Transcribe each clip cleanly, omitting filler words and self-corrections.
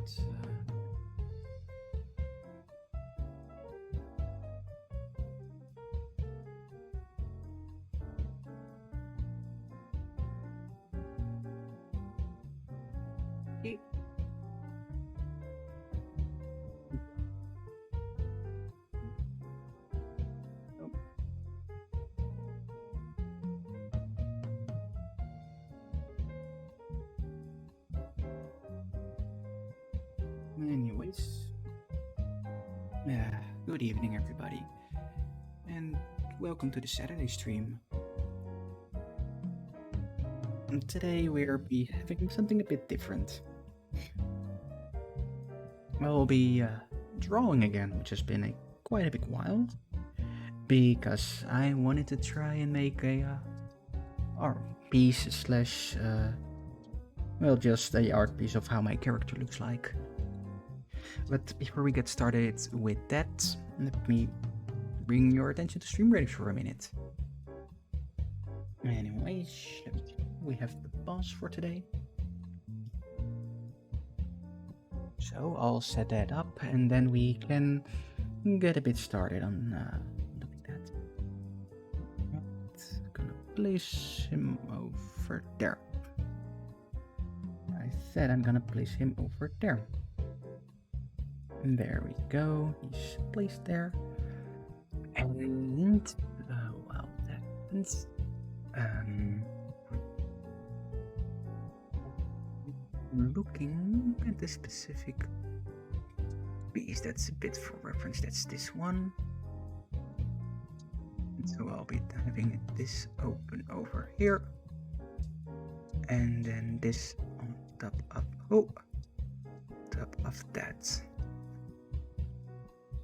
but eh. Oh. Anyways, good evening, everybody, and welcome to the Saturday stream. And today we'll be having something a bit different. We'll be drawing again, which has been quite a big while, because I wanted to try and make a art piece slash well, just a art piece of how my character looks like. But before we get started with that, let me bring your attention to Stream Ready for a minute. Anyways, we have the boss for today. So I'll set that up and then we can get a bit started on looking at that. Right, gonna place him over there. I said I'm gonna place him over there. And there we go, he's placed there. And well, that happens. Looking at the specific piece that's a bit for reference, that's this one. And so I'll be having this open over here. And then this on top of that.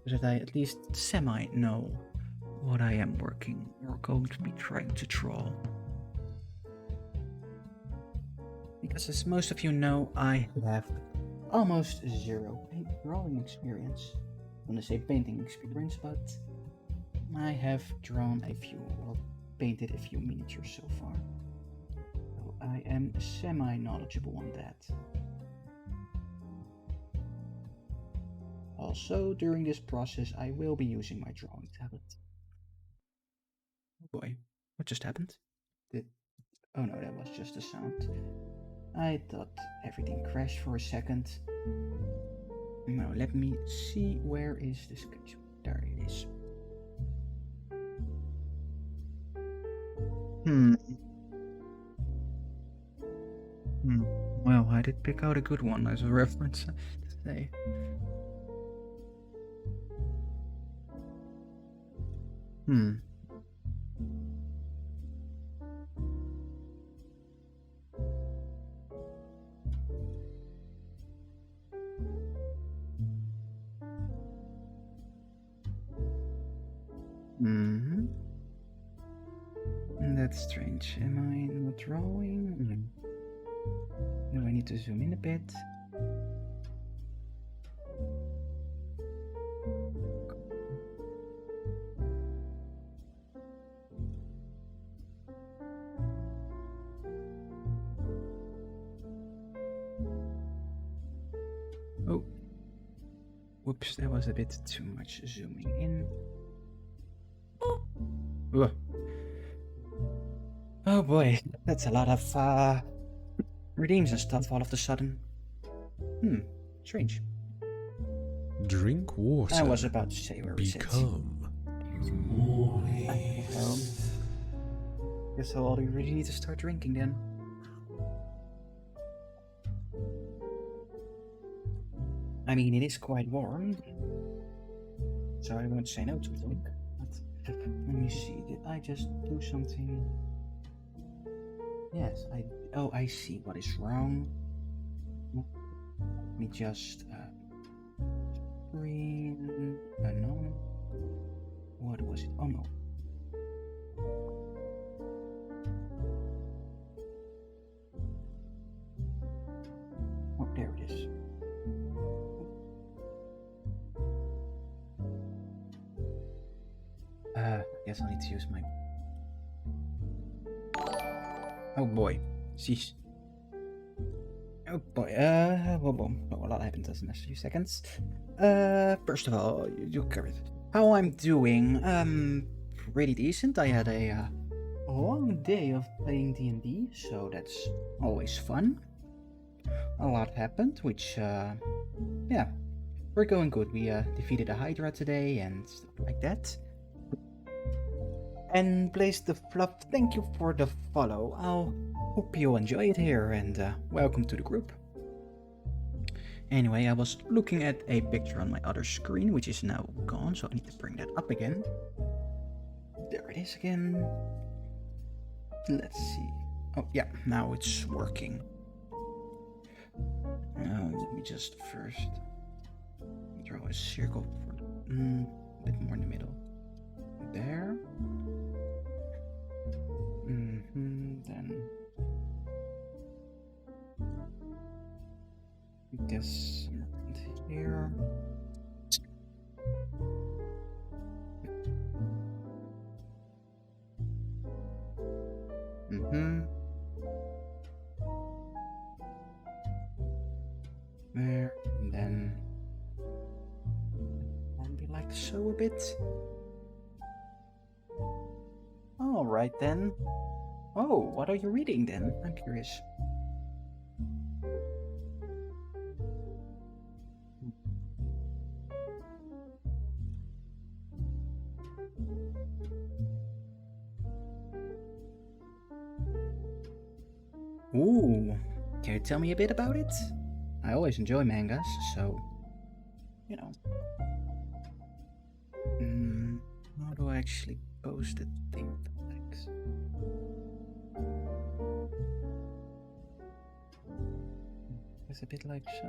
So that I at least semi know what I am working or going to be trying to draw. Because as most of you know, I have almost zero drawing experience. I want to say painting experience, but I have drawn a few or painted a few miniatures so far. So I am semi-knowledgeable on that. Also, during this process, I will be using my drawing tablet. Oh boy, what just happened? Oh no, that was just a sound. I thought everything crashed for a second. Now let me see, where is the sketch? There it is. Well, I did pick out a good one as a reference today. That's strange. Am I not drawing? Do I need to zoom in a bit? Oh, whoops, that was a bit too much zooming in. Whoa. Oh boy, that's a lot of redeems and stuff all of a sudden. Strange. Drink water. I was about to say where we sit. Guess I'll really need to start drinking then. I mean, it is quite warm, so I won't say no to drink. But let me see, did I just do something? Yes, I see what is wrong. Let me just screen. No. What was it? Oh no. Oh, there it is. I guess I need to use my. Oh boy, sheesh. Oh boy, well, a lot happened in the few seconds. First of all, you covered how I'm doing. Pretty decent. I had a long day of playing D&D, so that's always fun. A lot happened, which, yeah, we're going good. We defeated a Hydra today and stuff like that. And Blaze the Fluff, thank you for the follow. I'll hope you'll enjoy it here, and welcome to the group. Anyway, I was looking at a picture on my other screen, which is now gone, so I need to bring that up again. There it is again. Let's see. Oh, yeah, now it's working. Let me just first draw a circle for a bit more in the middle. There. Then I guess around here. There, and then maybe like so a bit. All right then. Oh, what are you reading then? I'm curious. Ooh, can you tell me a bit about it? I always enjoy mangas, so, you know. How do I actually post the thing? Thanks. It's a bit like so.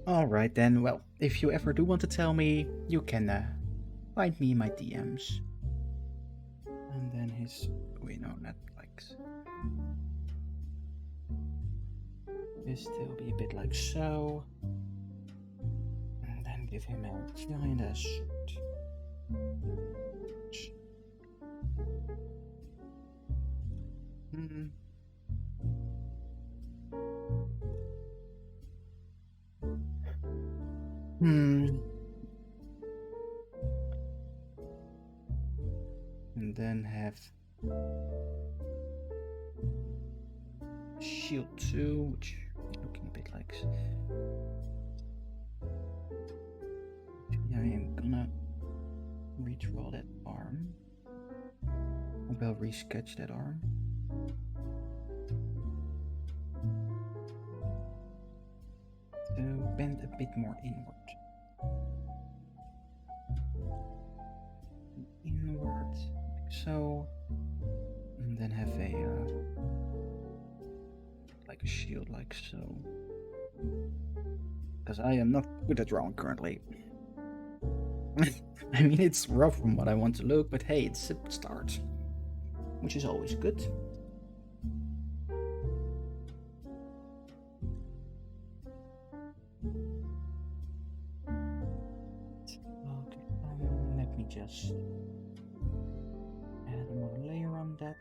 Alright then, well, if you ever do want to tell me, you can find me in my DMs. And then his... wait, no, not likes. This still be a bit like so. And then give him a giant ass shirt. And then have shield 2, which is looking a bit like... I am gonna redraw that arm. I'll resketch that arm. So bend a bit more inward. Inward, like so. And then have a like a shield like so. Because I am not good at drawing currently. I mean, it's rough from what I want to look, but hey, it's a start. Which is always good. Okay, let me just add more layer on that.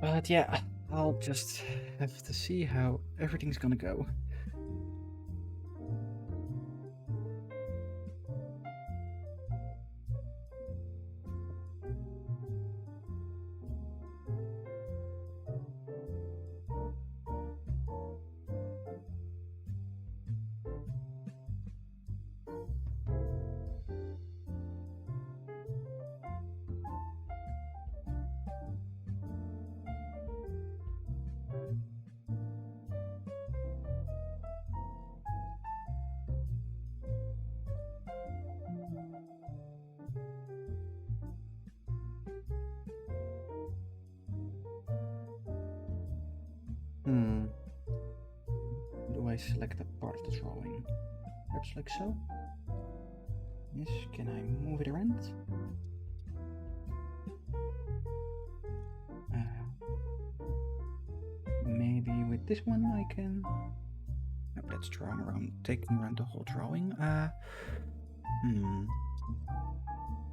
But yeah, I'll just have to see how everything's gonna go. Do I select a part of the drawing? Perhaps like so? Yes, can I move it around? Maybe with this one I can... No, that's drawing around, taking around the whole drawing.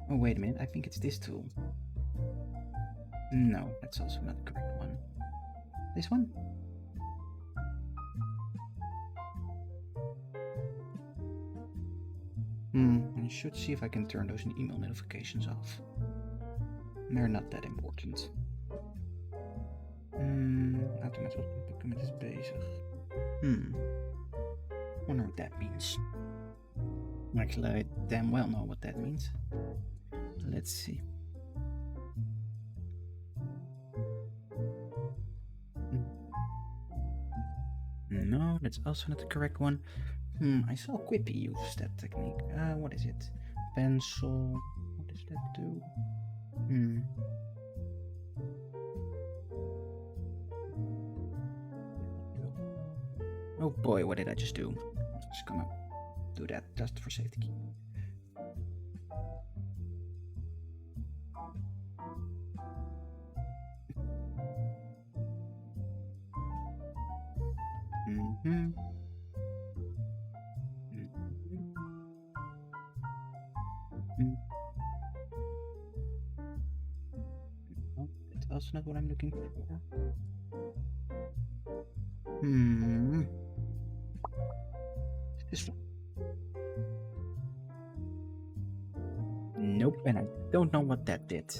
Oh, wait a minute, I think it's this tool. No, that's also not the correct one. This one? I should see if I can turn those email notifications off. They're not that important. Automatisch document is bezig. Wonder what that means. Actually, I damn well know what that means. Let's see. No, that's also not the correct one. I saw Quippy use that technique. What is it? Pencil. What does that do? Oh boy, what did I just do? Just gonna do that just for safety. No, that's also not what I'm looking for. This one. Nope, and I don't know what that did.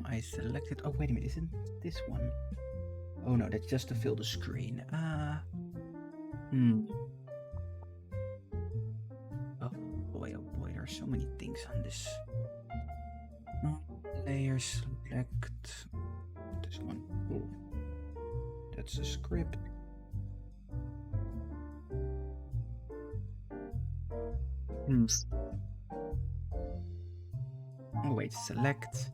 I selected. Oh, wait a minute, isn't this one? Oh no, that's just to fill the screen. Oh boy, there are so many things on this. Layer select. This one. Oh. That's a script. Oh wait, select.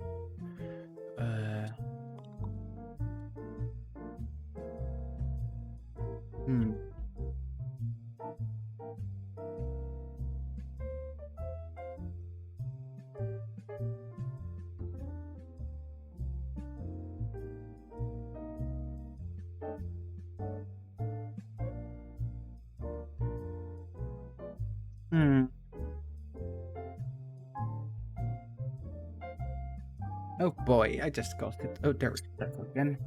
Oh boy, I just lost it. Oh, there we go again.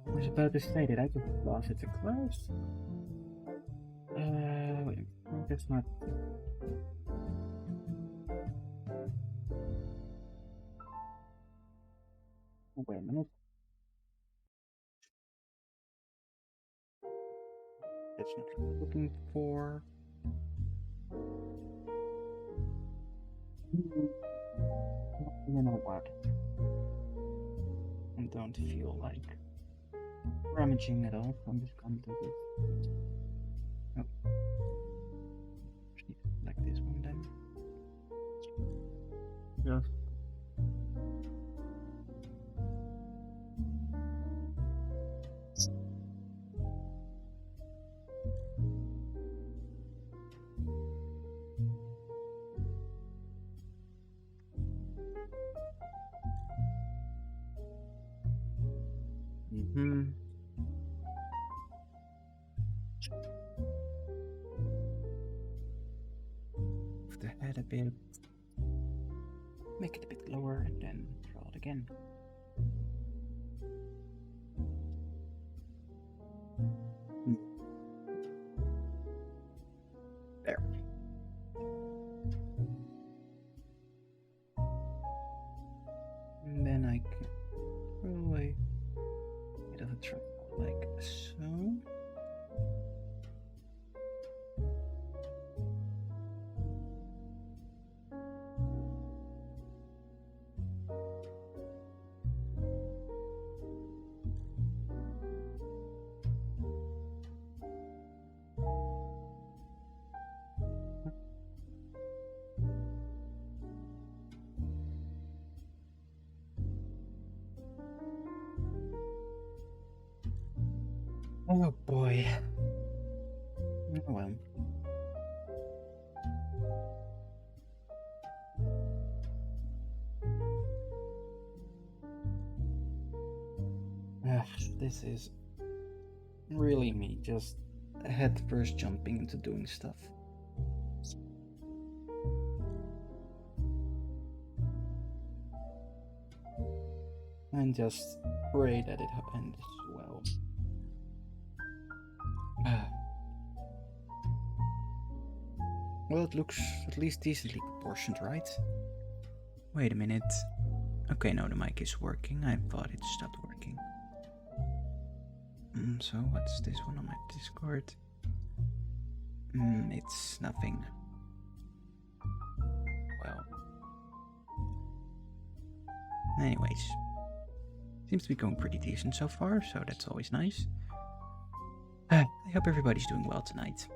I was about to say that I just lost it to close. Wait, that's not. Oh, wait a minute. That's not what I'm looking for. You know what? I don't feel like rummaging at all, so I'm just gonna do this. Oh. Just need to select this one then. Yeah. Move the head a bit. Make it a bit lower and then draw it again. There. And then I can throw away a bit of a triangle like so. Oh boy. Oh well. This is really me just head first jumping into doing stuff. And just pray that it ends well. Well, it looks at least decently proportioned, right? Wait a minute. Okay, no, the mic is working. I thought it stopped working. So what's this one on my Discord? It's nothing. Well. Anyways. Seems to be going pretty decent so far, so that's always nice. I hope everybody's doing well tonight.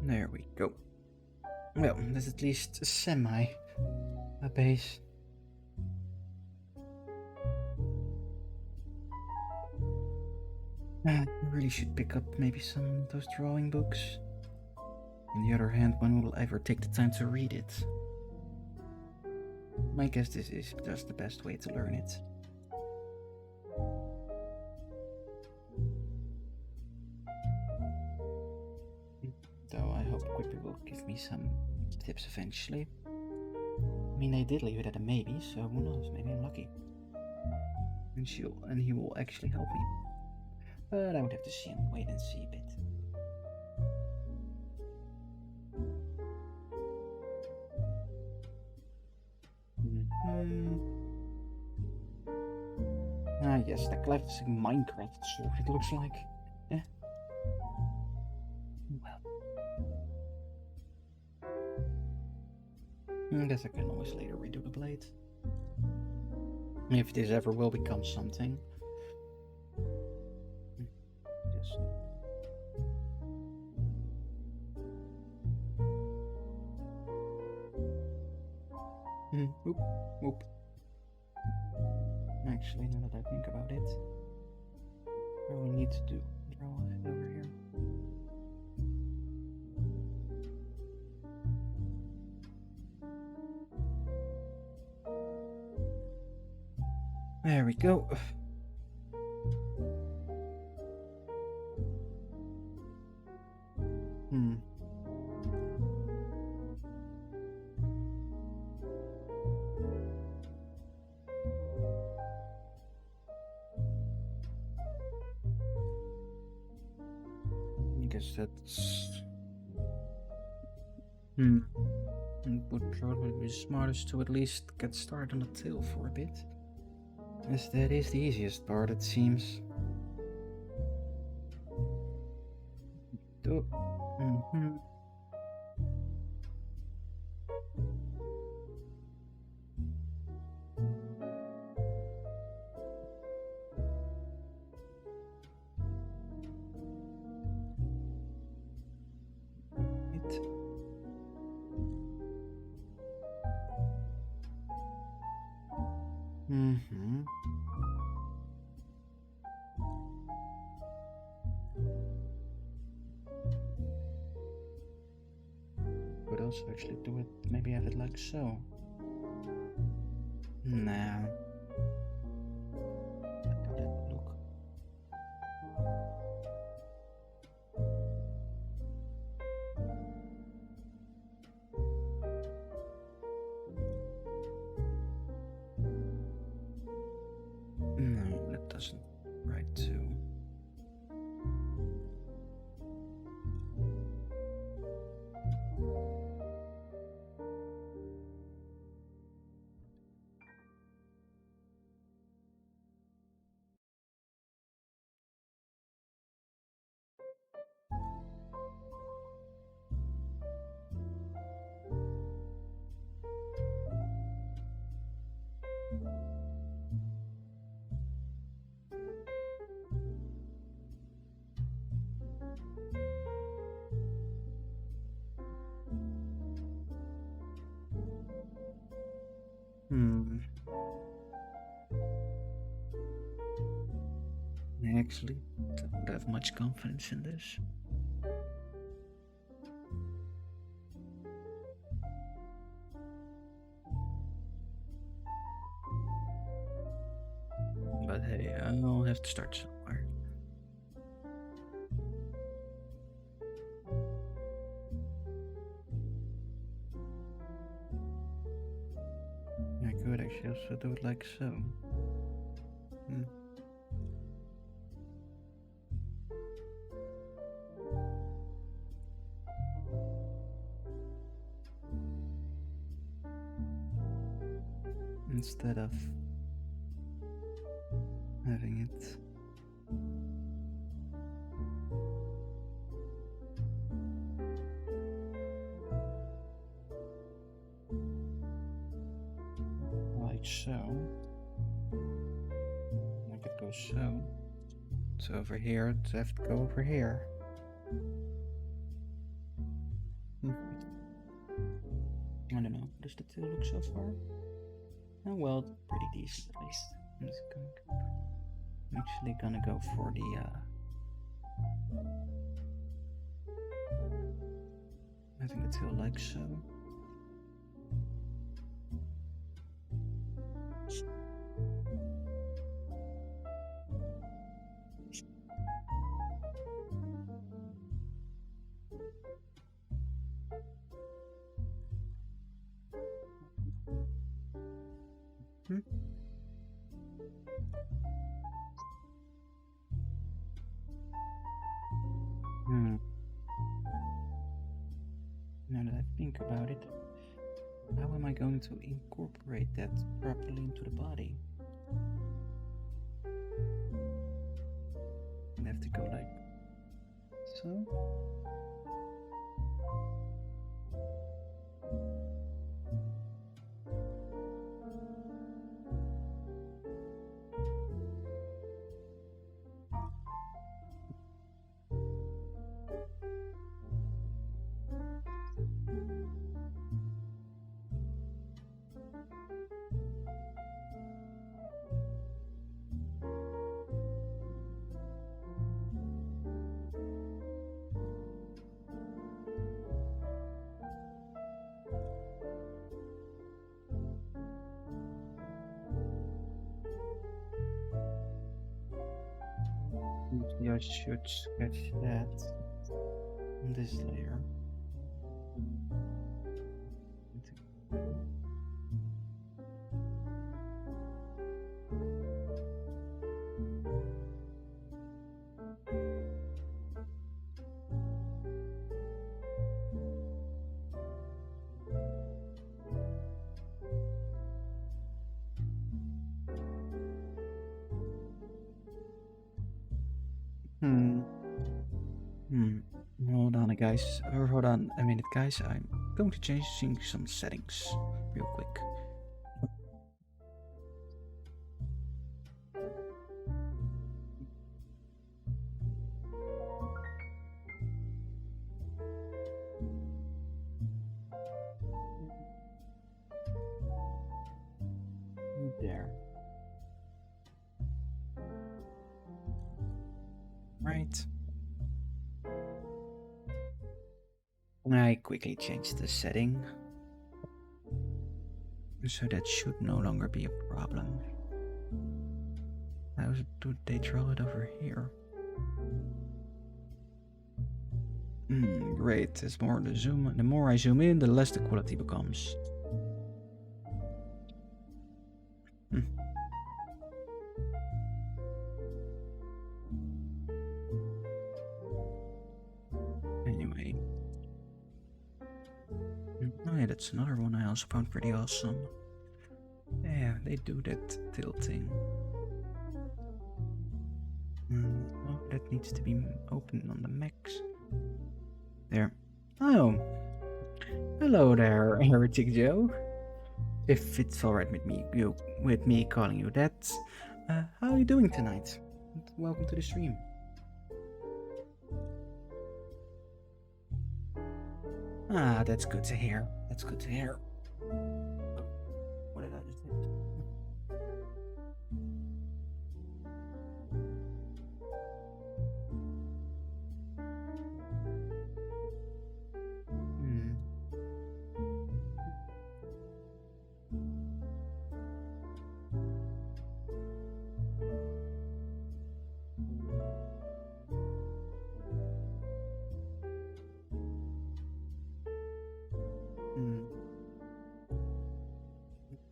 There we go. Well, there's at least a base. I really should pick up maybe some of those drawing books. On the other hand, when will I ever take the time to read it? My guess this is just the best way to learn it. Though I hope Quippy will give me some tips eventually. I mean, they did leave it at a maybe, so who knows, maybe I'm lucky. And he will actually help me. But I would have to see and wait and see a bit. Ah yes, the classic Minecraft sword, it looks like. Yeah. Well. I guess I can always later redo the blade. If this ever will become something. Yes. Oop, oop. Actually, now that I think about it, what we need to do, draw it over here. There we go. I guess that's... It would probably be smartest to at least get started on the tail for a bit. As that is the easiest part, it seems. Mm-hmm. Could also actually do it, maybe have it like so. Nah. Let go that look. No, that doesn't right too. I actually don't have much confidence in this. But hey, I'll have to start somewhere. I could actually also do it like so. Instead of having it like so, I could go so. So over here, to have to go over here. I don't know. Does the two look so far? Oh well, pretty decent at least. I'm actually gonna go for the having the tail like so. Now that I think about it, how am I going to incorporate that properly into the body? I have to go like so. I should sketch that on this layer. Hold on, guys. Or hold on a minute, guys. I'm going to change some settings real quick. There. Right. I quickly changed the setting, so that should no longer be a problem. How do they draw it over here? Great. The more I zoom in, the less the quality becomes. Anyway. Oh yeah, that's another one I also found pretty awesome. Yeah, they do that tilting. Oh, that needs to be opened on the max. There. Oh. Hello there, Heretic Joe. If it's alright with me calling you that. How are you doing tonight? Welcome to the stream. Ah, that's good to hear. That's good to hear. What did I just do?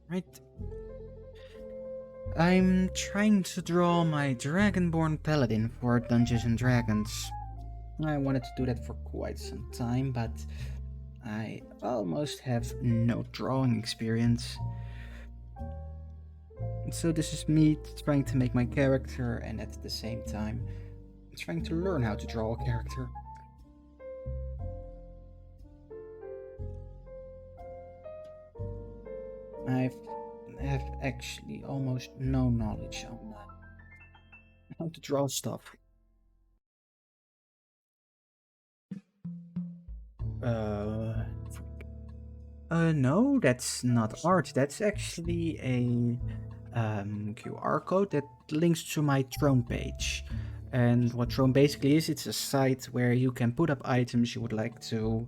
Right. I'm trying to draw my Dragonborn Paladin for Dungeons and Dragons. I wanted to do that for quite some time, but I almost have no drawing experience. So this is me trying to make my character and at the same time trying to learn how to draw a character. I have actually almost no knowledge on how to draw stuff. No, that's not art. That's actually a QR code that links to my Throne page. And what Throne basically is, it's a site where you can put up items you would like to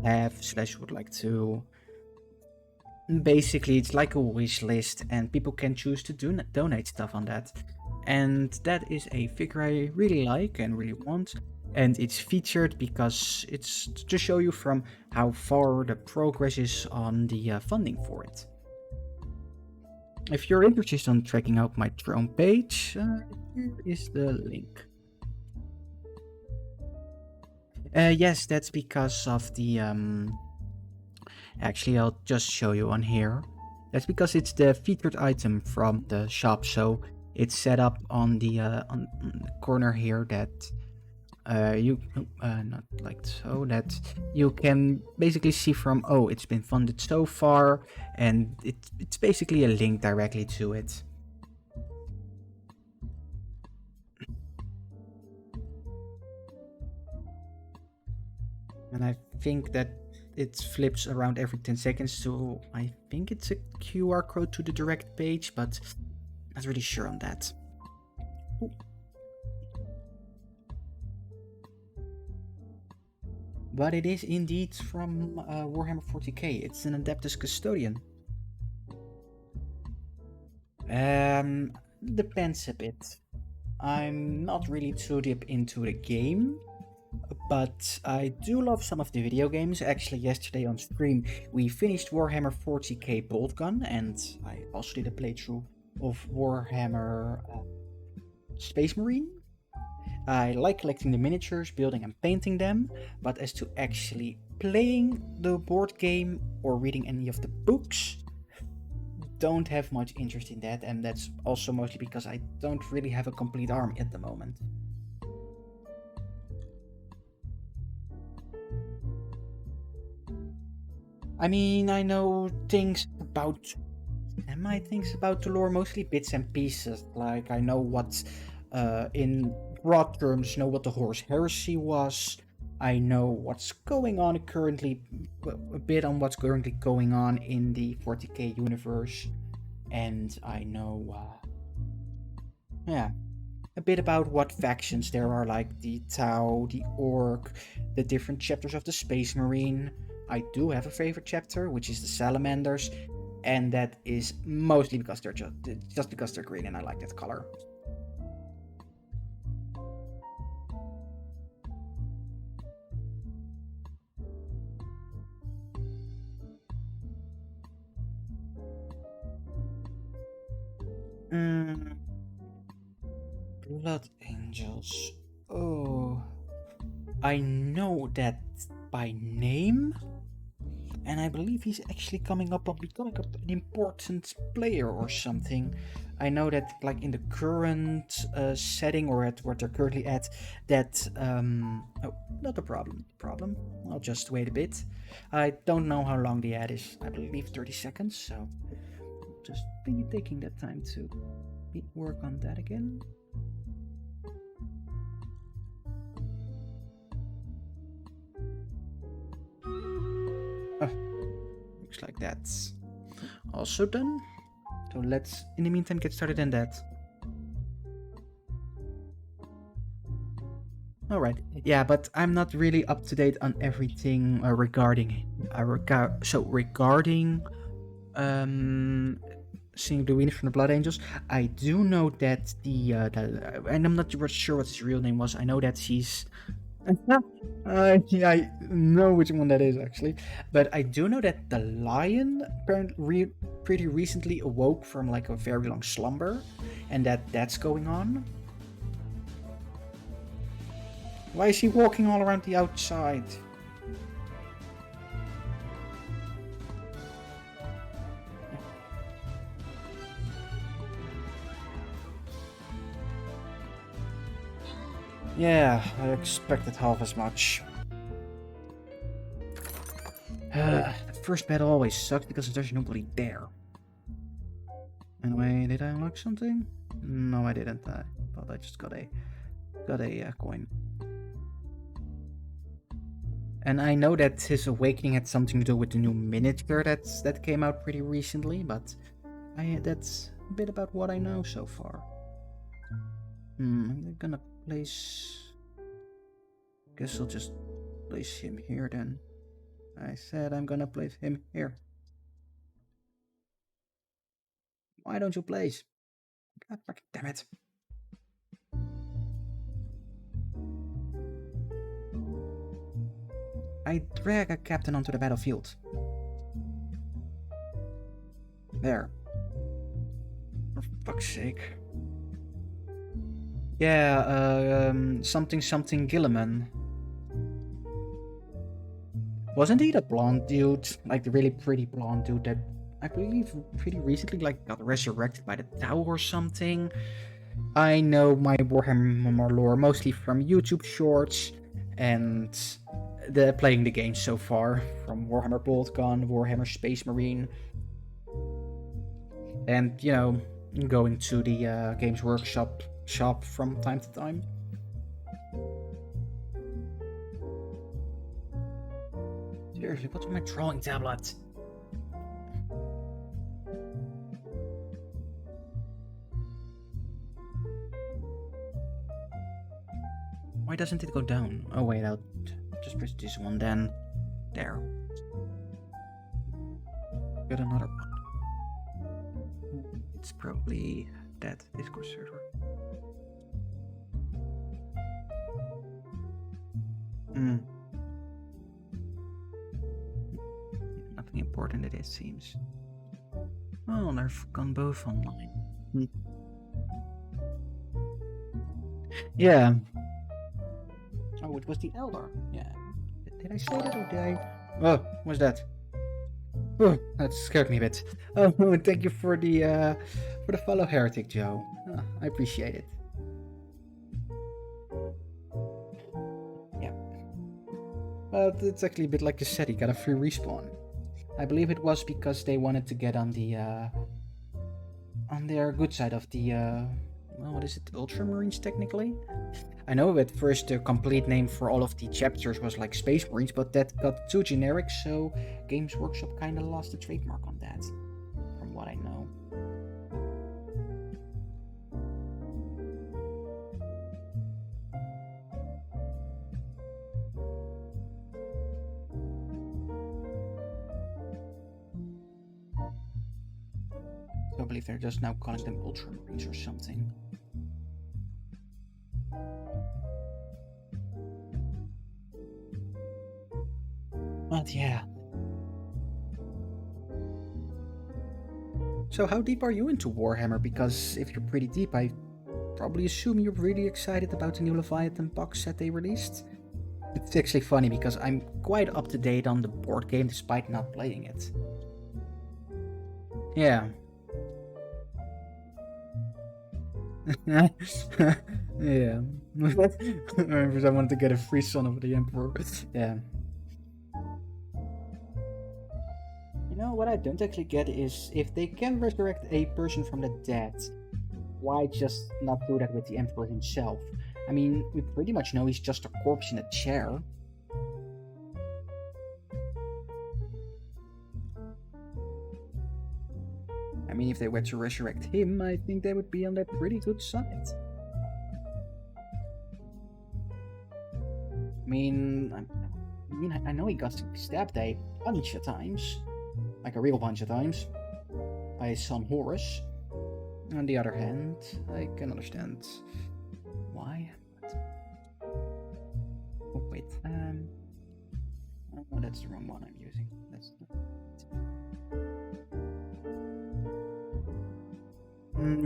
have / would like to. Basically, it's like a wish list, and people can choose to donate stuff on that. And that is a figure I really like and really want. And it's featured because it's to show you from how far the progress is on the funding for it. If you're interested in checking out my Throne page, here is the link. Yes, that's because of the Actually, I'll just show you on here. That's because it's the featured item from the shop, so it's set up on the corner here that not like so, that you can basically see from, oh, it's been funded so far, and it's basically a link directly to it. And I think that it flips around every 10 seconds, so I think it's a QR code to the direct page, but I'm not really sure on that. Ooh. But it is indeed from Warhammer 40k. It's an Adeptus Custodian. Depends a bit. I'm not really too deep into the game, but I do love some of the video games. Actually, yesterday on stream, we finished Warhammer 40k Boltgun, and I also did a playthrough of Warhammer Space Marine. I like collecting the miniatures, building and painting them, but as to actually playing the board game or reading any of the books, don't have much interest in that, and that's also mostly because I don't really have a complete army at the moment. I mean, I know things about the lore, mostly bits and pieces. Like, I know what, in broad terms, know what the Horus Heresy was. I know what's going on currently, a bit on what's currently going on in the 40k universe. And I know, a bit about what factions there are, like the Tau, the Orc, the different chapters of the Space Marine. I do have a favorite chapter, which is the Salamanders, and that is mostly because they're just because they're green and I like that color. Blood Angels. Oh, I know that by name, and I believe he's actually coming up on becoming an important player or something. I know that, like, in the current setting, or at what they're currently at, that oh, not a problem. I'll just wait a bit. I don't know how long the ad is. I believe 30 seconds. So just be taking that time to work on that again. Looks like that's also done. So let's, in the meantime, get started on that. Alright, yeah, but I'm not really up to date on everything regarding seeing the Wiener from the Blood Angels. I do know that and I'm not sure what his real name was. I know that he's yeah, I know which one that is actually, but I do know that the lion apparently pretty recently awoke from like a very long slumber, and that's going on. Why is he walking all around the outside? Yeah, I expected half as much. The first battle always sucks because there's nobody there. Anyway, did I unlock something? No, I didn't. I thought I just got a coin. And I know that his awakening had something to do with the new miniature that came out pretty recently, but that's a bit about what I know so far. I'm gonna place... Guess I'll just place him here then. I said I'm gonna place him here. Why don't you place? God fucking damn it. I drag a captain onto the battlefield. There. For fuck's sake. Yeah, something Gilliman. Wasn't he the blonde dude? Like the really pretty blonde dude that I believe pretty recently like got resurrected by the Tau or something? I know my Warhammer lore mostly from YouTube shorts and playing the game so far, from Warhammer Boltgun, Warhammer Space Marine, and you know, going to the Games Workshop shop from time to time. Seriously, what's on my drawing tablet? Why doesn't it go down? Oh wait, I'll just press this one then. There. Got another one. It's probably that Discord server. Nothing important it seems. Oh, they've gone both online. Yeah. Oh, it was the Elder. Yeah. Did I say that or did I? Oh, what's that? Oh, that scared me a bit. Oh, thank you for the follow, Heretic Joe. I appreciate it. Yeah. But it's actually a bit like you said, he got a free respawn. I believe it was because they wanted to get on their good side of the well, what is it? Ultramarines technically? I know at first the complete name for all of the chapters was like Space Marines, but that got too generic, so Games Workshop kinda lost the trademark on that, from what I know. I believe they're just now calling them ultramarines or something. But yeah. So how deep are you into Warhammer? Because if you're pretty deep, I probably assume you're really excited about the new Leviathan box set they released. It's actually funny because I'm quite up to date on the board game despite not playing it. Yeah. Yeah. Because I wanted to get a free Son of the Emperor. Yeah. You know, what I don't actually get is if they can resurrect a person from the dead, why just not do that with the Emperor himself? I mean, we pretty much know he's just a corpse in a chair. I mean, if they were to resurrect him, I think they would be on their pretty good side. I know he got stabbed a bunch of times. Like a real bunch of times. By his son Horus. On the other hand, I can understand why. Oh, wait. Oh, that's the wrong one I'm using. That's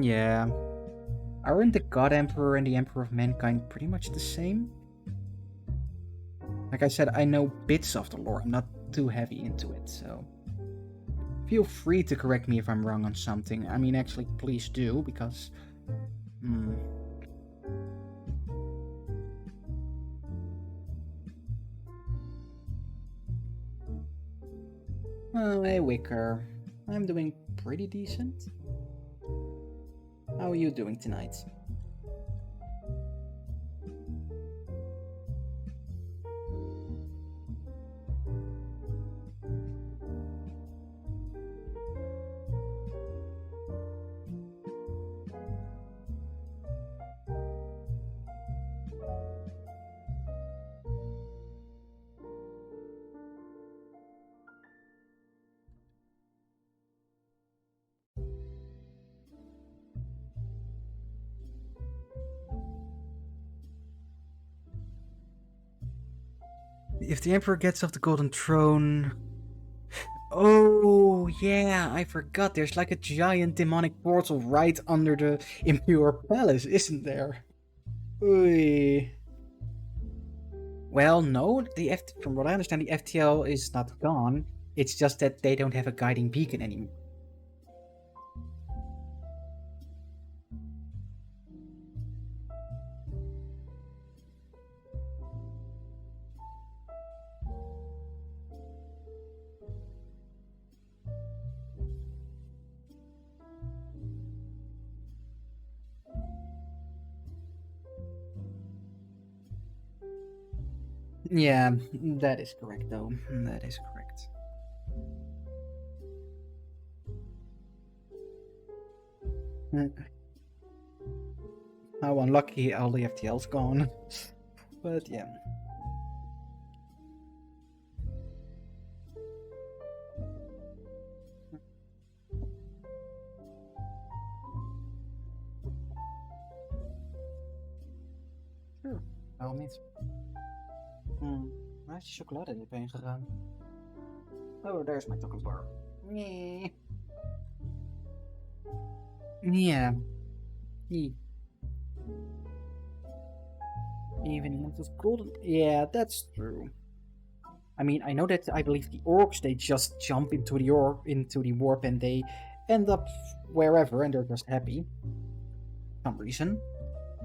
yeah. Aren't the God Emperor and the Emperor of Mankind pretty much the same? Like I said, I know bits of the lore. I'm not too heavy into it, so feel free to correct me if I'm wrong on something. I mean, actually, please do, because Oh, hey Wicker. I'm doing pretty decent. How are you doing tonight? If the Emperor gets off the Golden Throne... Oh, yeah, I forgot. There's like a giant demonic portal right under the Impure Palace, isn't there? Oy. Well, no, from what I understand, the FTL is not gone. It's just that they don't have a guiding beacon anymore. Yeah, that is correct, though. That is correct. How unlucky all the FTL's gone. But yeah. Sure, waarom niet? Waar is die chocoladedip heen gegaan? Oh, there's my chocolate bar. Nee. Yeah. Even if it's golden. Yeah, that's true. I mean, I know that I believe the orcs, they just jump into the warp and they end up wherever and they're just happy. For some reason.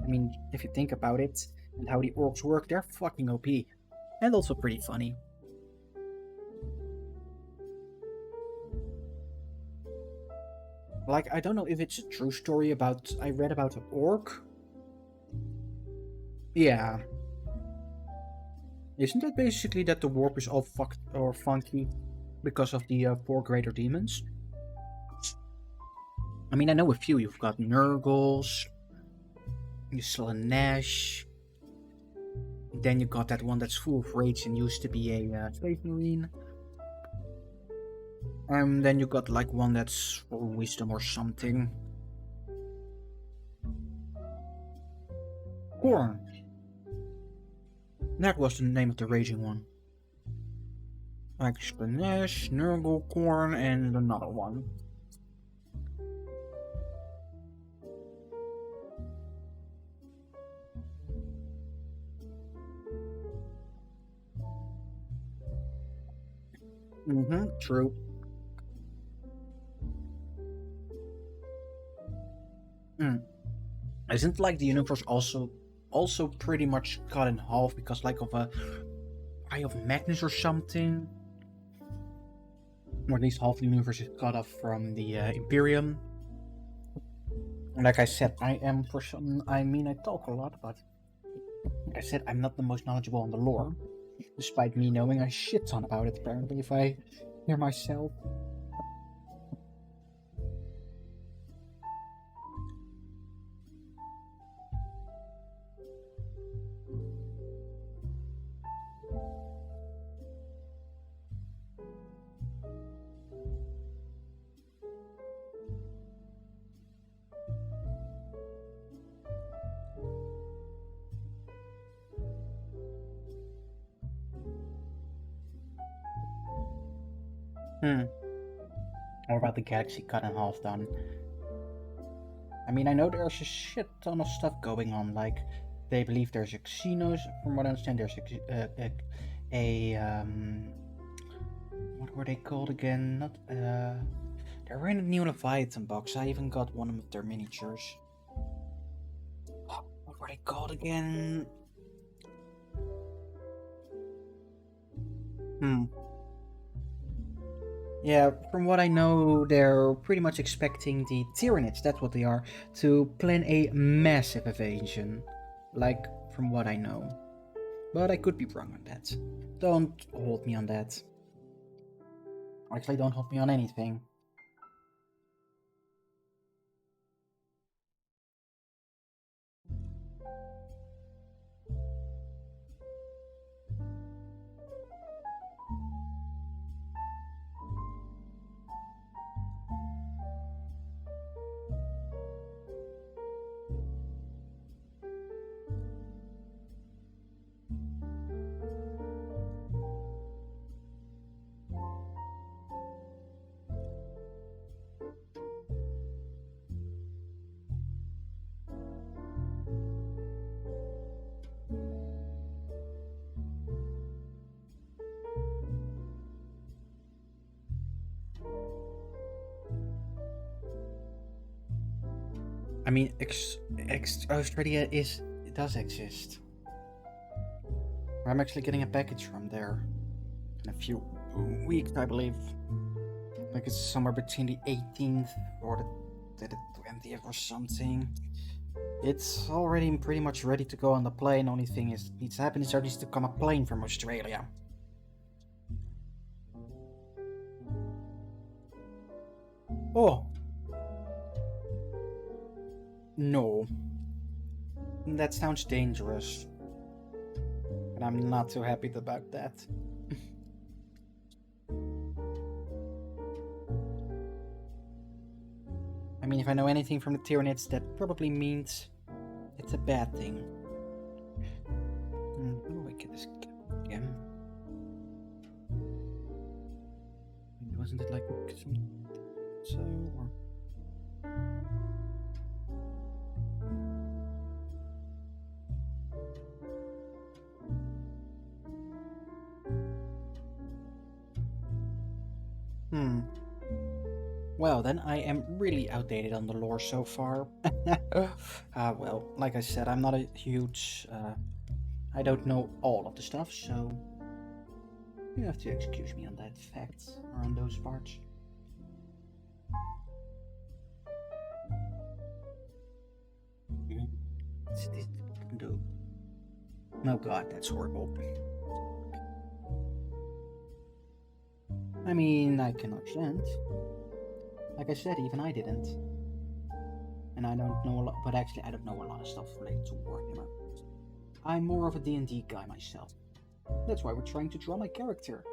I mean, if you think about it and how the orcs work, they're fucking OP. And also pretty funny. Like, I don't know if it's a true story about... I read about an orc. Yeah. Isn't it basically that the warp is all fucked or funky because of the 4 greater demons? I mean, I know a few. You've got Nurgles. You still a Nash. Then you got that one that's full of rage and used to be a Space Marine. Then you got like one that's for wisdom or something. Corn. That was the name of the raging one. Like Spanish, Nurgle Corn, and another one. True. Isn't like the universe also pretty much cut in half because like of a Eye of Magnus or something? Or at least half the universe is cut off from the Imperium. Like I said, I talk a lot, but like I said, I'm not the most knowledgeable on the lore. Despite me knowing a shit ton about it, apparently, if I hear myself. Or about the galaxy cut in half done. I mean, I know there's a shit ton of stuff going on, like, they believe there's a Xenos, from what I understand there's what were they called again? Not, they were in a new Leviathan box, I even got one of their miniatures. What were they called again? Yeah, from what I know, they're pretty much expecting the Tyranids, that's what they are, to plan a massive invasion. Like, from what I know. But I could be wrong on that. Don't hold me on that. Actually, don't hold me on anything. I mean, Australia does exist. I'm actually getting a package from there in a few weeks, I believe. Like it's somewhere between the 18th or the 20th or something. It's already pretty much ready to go on the plane. Only thing is needs to happen is there needs to come a plane from Australia. Oh. No. That sounds dangerous. And I'm not too happy about that. I mean, if I know anything from the Tyranids, that probably means it's a bad thing. How do I get this again? Wasn't it like some... so... or... Well, then I am really outdated on the lore so far. Well, like I said, I'm not a huge... I don't know all of the stuff, so... you have to excuse me on that fact, or on those parts. What's this do? Oh god, that's horrible. I mean, I cannot chant. Like I said, even I didn't. And I don't know a lot, but actually I don't know a lot of stuff related to Warhammer. I'm more of a D&D guy myself. That's why we're trying to draw my character.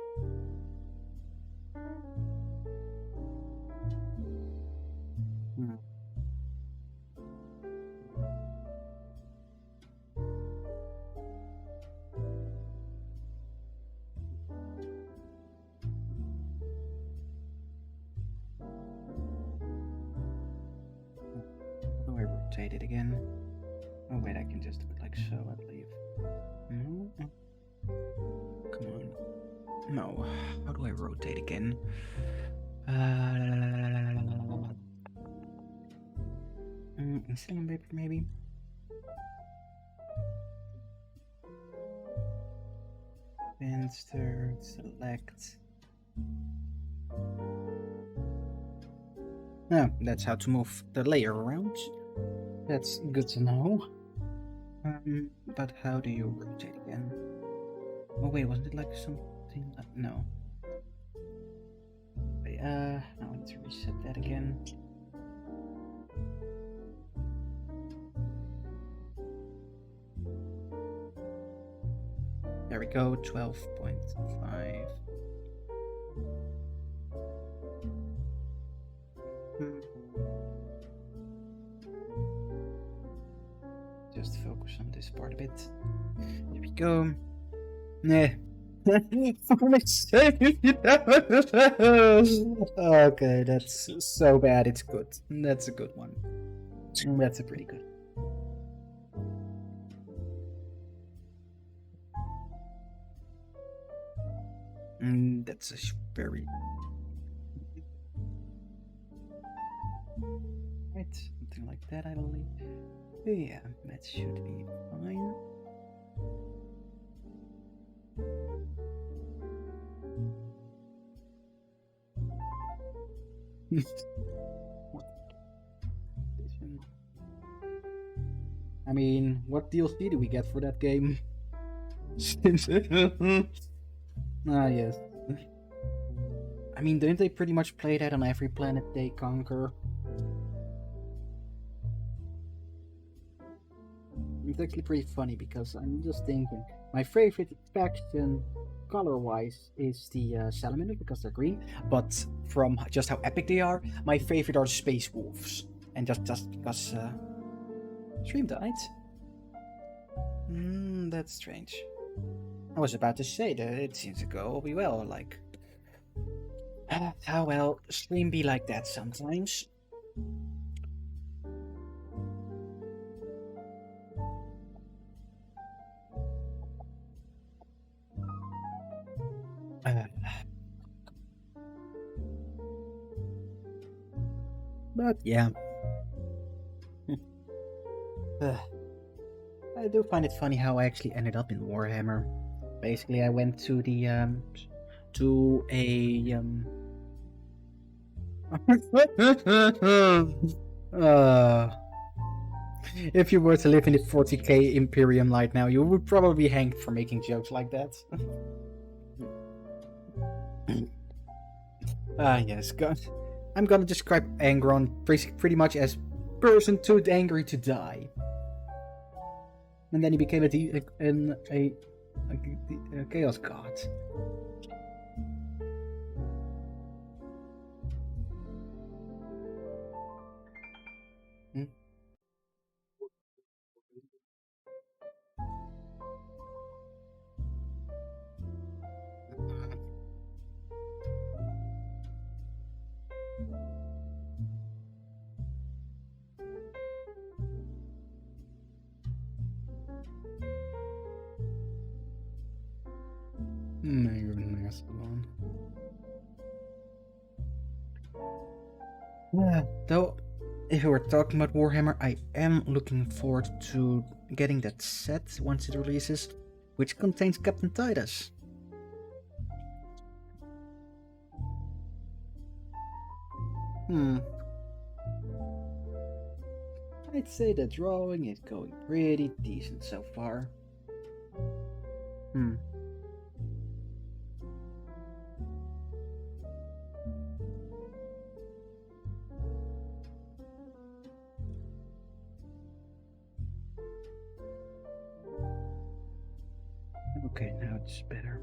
rotate it again. Oh wait, I can just do it like so, I believe. No? Come on. No. How do I rotate again? Second paper maybe? Insert, select. Oh, that's how to move the layer around. That's good to know. But how do you rotate again? Oh wait, wasn't it like something? No. Wait, now I need to reset that again. There we go, 12.5. Just focus on this part a bit. Here we go. Nah. Okay, that's so bad, it's good. That's a good one. That's a pretty good. That's a very... Right, something like that, I believe. Yeah, that should be fine. I mean, what DLC do we get for that game? Ah, yes. I mean, don't they pretty much play that on every planet they conquer? It's actually pretty funny because I'm just thinking, my favorite faction color-wise is the Salamander because they're green, but from just how epic they are, my favorite are the Space Wolves. And just because stream died? That's strange. I was about to say that it seems to go all well, like... how well stream be like that sometimes. But yeah. I do find it funny how I actually ended up in Warhammer. Basically, I went to the if you were to live in the 40k Imperium right now, you would probably be hanged for making jokes like that. Yes, God. I'm gonna describe Angron pretty much as person too angry to die. And then he became a chaos god. Though, if we were talking about Warhammer, I am looking forward to getting that set once it releases, which contains Captain Titus. I'd say the drawing is going pretty decent so far. Okay, now it's better.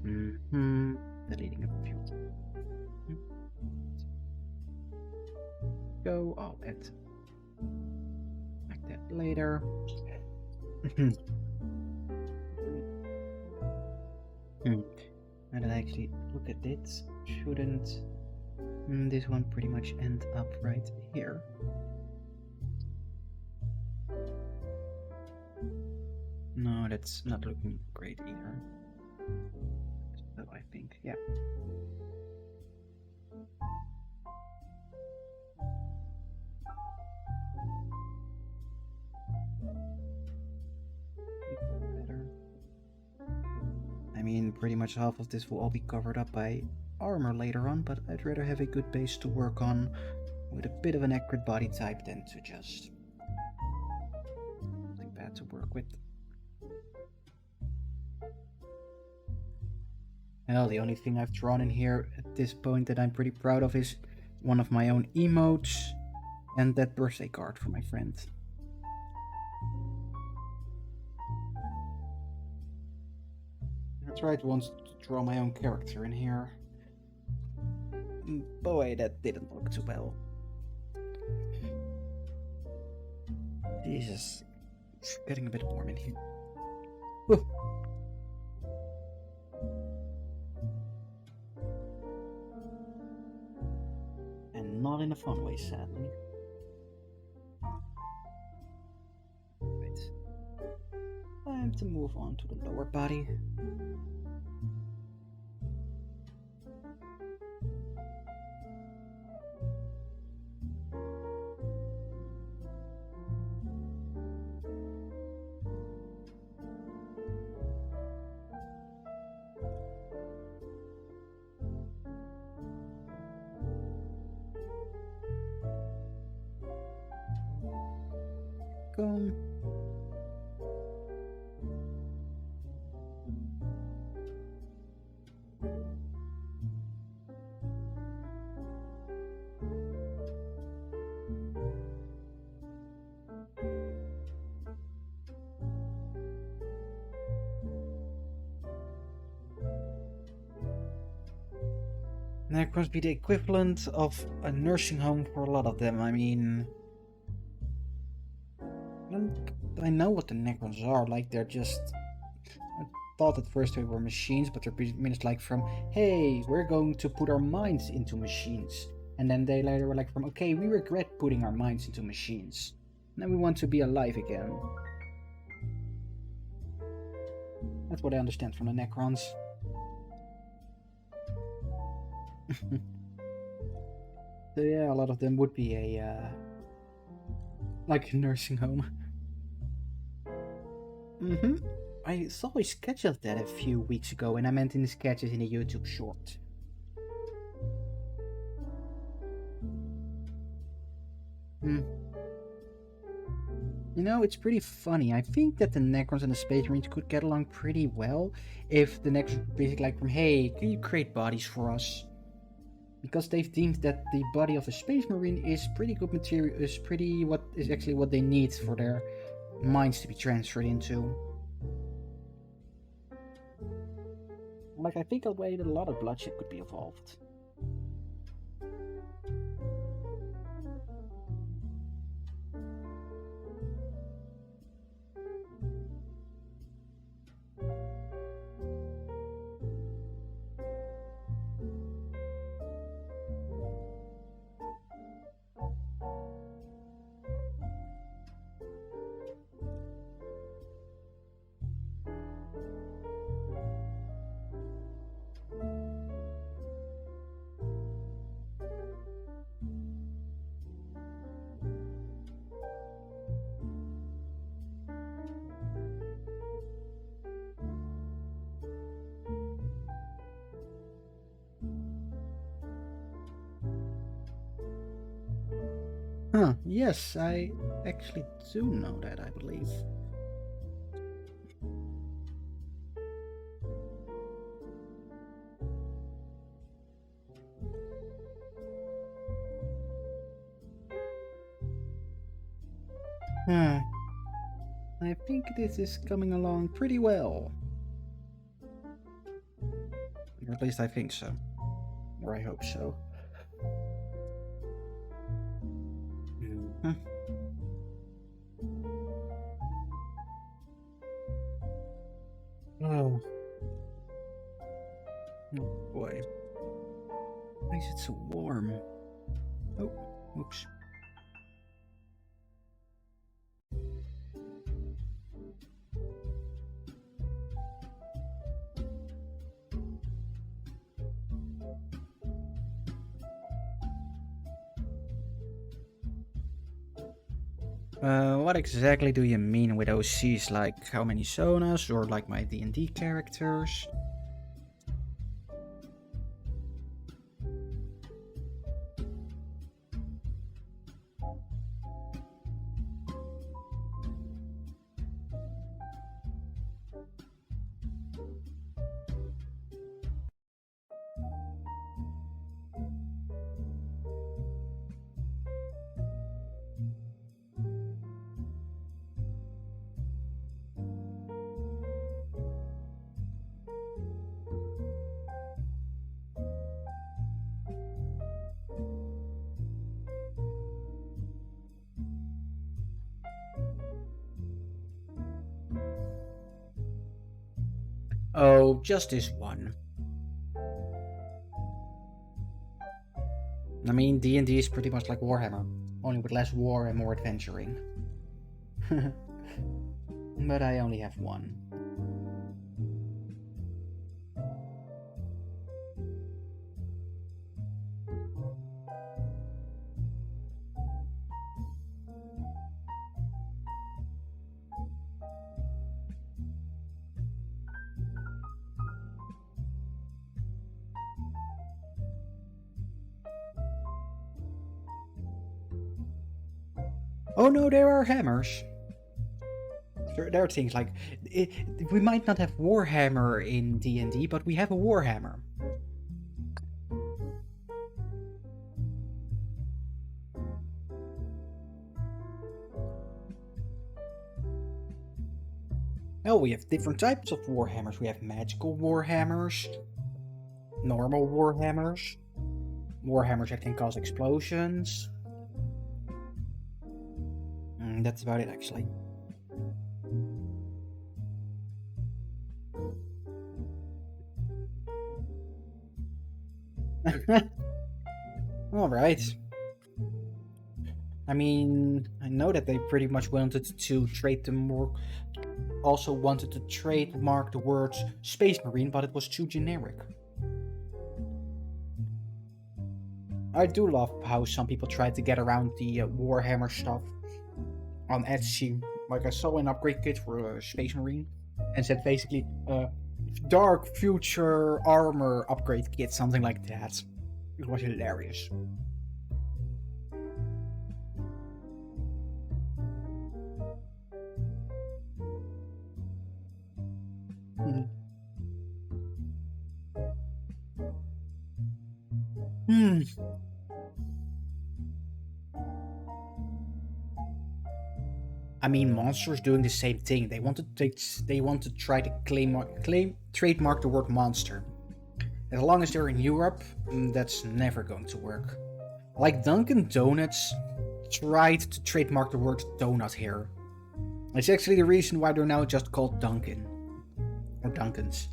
Deleting a few. Go, I'll add like that later. Now that I actually look at it, shouldn't this one pretty much end up right here? No, that's not looking great either. So I think, yeah. Better. I mean, pretty much half of this will all be covered up by armor later on, but I'd rather have a good base to work on with a bit of an accurate body type than to just something bad to work with. Well, the only thing I've drawn in here at this point that I'm pretty proud of is one of my own emotes and that birthday card for my friend. I tried once to draw my own character in here. Boy, that didn't look too well. Jesus, it's getting a bit warm in here. Whew. And not in a fun way, sadly. Right. Time to move on to the lower body. Come. That must be the equivalent of a nursing home for a lot of them. I mean, I know what the Necrons are. Like, they're just. I thought at first they were machines, but they're pretty much like from, hey, we're going to put our minds into machines. And then they later were like from, okay, we regret putting our minds into machines. And then we want to be alive again. That's what I understand from the Necrons. So yeah, a lot of them would be a like a nursing home. I saw a sketch of that a few weeks ago, and I meant in the sketches in a YouTube short. You know, it's pretty funny. I think that the Necrons and the Space Marines could get along pretty well if the Necrons were basically like from, hey, can you create bodies for us? Because they've deemed that the body of a Space Marine is pretty good material, is actually what they need for their minds to be transferred into. Like, I think a way that a lot of bloodshed could be evolved. Huh, yes, I actually do know that, I believe. I think this is coming along pretty well. Or at least I think so. Or I hope so. Oh. Oh boy. Why is it so warm? Oh, oops. What exactly do you mean with OCs? Like how many zonas or like my DnD characters? Oh, just this one. I mean, D&D is pretty much like Warhammer, only with less war and more adventuring. But I only have one. Oh no, there are hammers. There are things like we might not have Warhammer in D&D, but we have a Warhammer. Oh, we have different types of Warhammers. We have magical Warhammers, normal Warhammers, Warhammers that can cause explosions. That's about it, actually. Alright. I mean, I know that they pretty much wanted to trade them more. Also wanted to trademark the word Space Marine, but it was too generic. I do love how some people try to get around the Warhammer stuff on Etsy. Like I saw an upgrade kit for a Space Marine, and said basically Dark Future Armor upgrade kit, something like that. It was hilarious. Hmm. I mean, Monster's doing the same thing. They want to try to claim trademark the word monster. As long as they're in Europe, that's never going to work. Like Dunkin' Donuts tried to trademark the word donut here. It's actually the reason why they're now just called Dunkin' or Dunkins.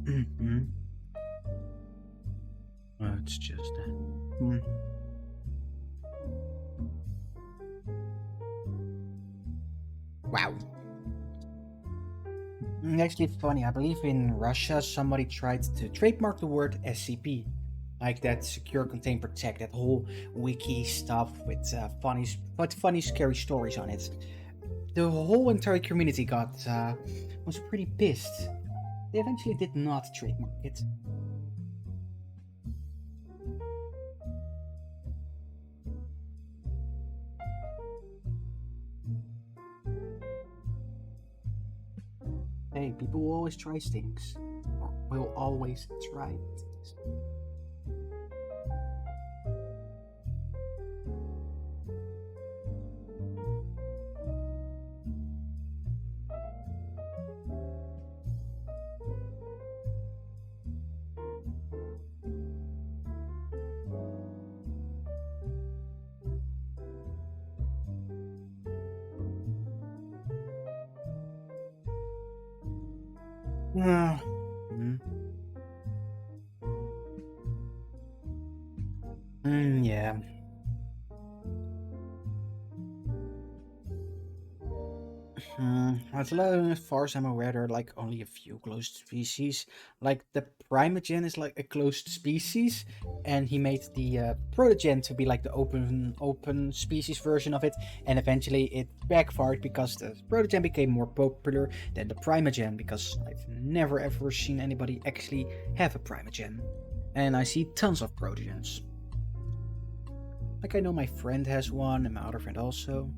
Mm-hmm. It's just that. Wow. Actually, funny. I believe in Russia somebody tried to trademark the word SCP, like that secure, contain, protect. That whole wiki stuff with funny, scary stories on it. The whole entire community was pretty pissed. They eventually did not trademark it. Hey, people will always try things. Or will always try things. Yeah. As far as I'm aware, there are like only a few closed species. Like the Primogen is like a closed species, and he made the Protogen to be like the open species version of it, and eventually it backfired because the Protogen became more popular than the Primogen, because I've never ever seen anybody actually have a Primogen, and I see tons of Protogens. Like I know my friend has one, and my other friend also.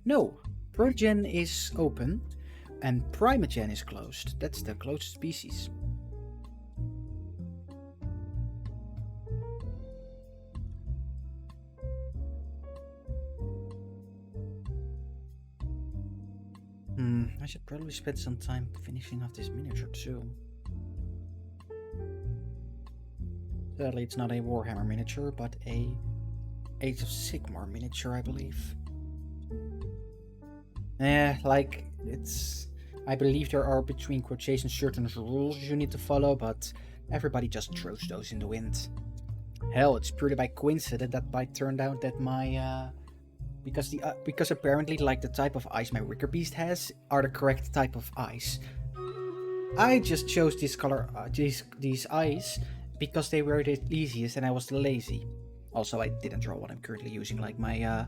No, Protogen is open, and Primogen is closed. That's the closed species. I should probably spend some time finishing off this miniature too. Sadly, it's not a Warhammer miniature, but a Age of Sigmar miniature, I believe. Like, it's... I believe there are, between quotations, certain rules you need to follow, but everybody just throws those in the wind. Hell, it's purely by coincidence that it turned out that my, because apparently, like, the type of eyes my Wicker Beast has are the correct type of eyes. I just chose this color, these eyes, because they were the easiest and I was lazy. Also, I didn't draw what I'm currently using, like my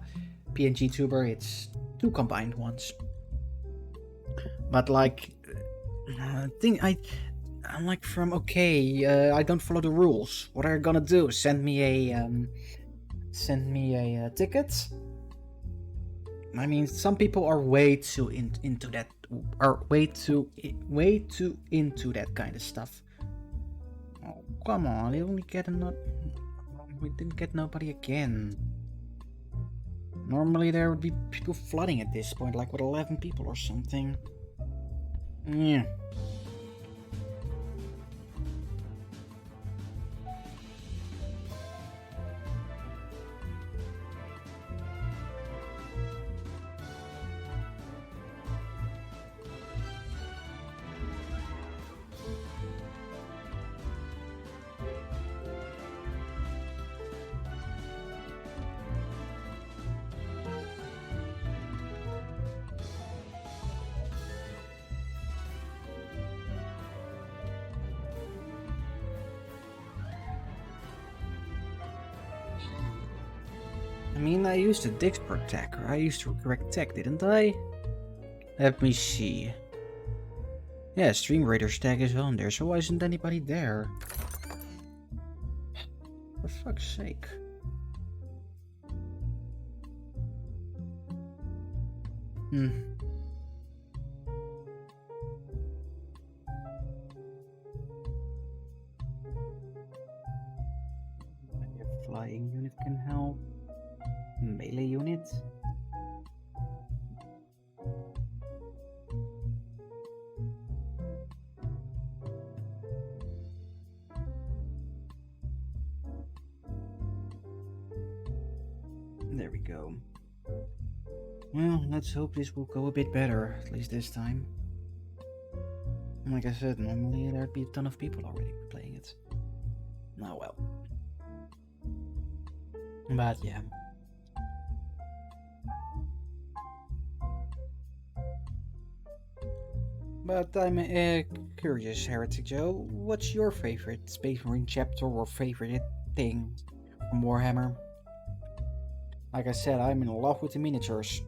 PNG tuber, it's 2 combined ones. But like, I'm like from, okay, I don't follow the rules. What are you gonna do? Send me a ticket? I mean, some people are way too into that, are way too into that kind of stuff. Oh, come on, we only get we didn't get nobody again. Normally there would be people flooding at this point, like with 11 people or something. Yeah. I mean, I used a Dixport tag, or I used the correct tag, didn't I? Let me see. Yeah, Stream Raiders tag is on there, so why isn't anybody there? For fuck's sake. Maybe a flying unit can help. Melee unit? There we go. Well, let's hope this will go a bit better, at least this time. Like I said, normally there'd be a ton of people already playing it. Oh well. But yeah. But I'm curious, Heretic Joe, what's your favorite Space Marine chapter or favorite thing from Warhammer? Like I said, I'm in love with the miniatures.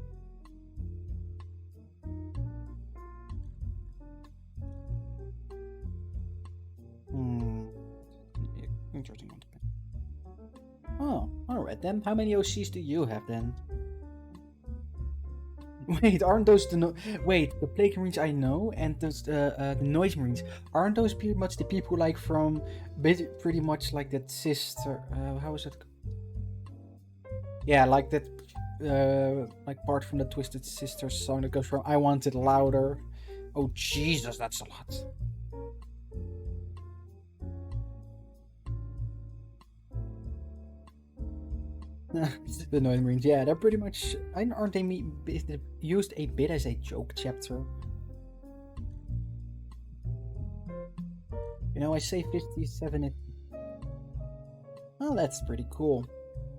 Interesting one. Oh, alright then. How many OCs do you have then? Wait, aren't those the wait, the Plague Marines I know and those the Noise Marines, aren't those pretty much the people like from pretty much like that sister how is it? Yeah, like that like part from the Twisted Sisters song that goes from I Want It Louder. Oh Jesus, that's a lot. The Noise Marines, yeah, they're pretty much. Aren't they used a bit as a joke chapter? You know, I say 57. Oh, that's pretty cool.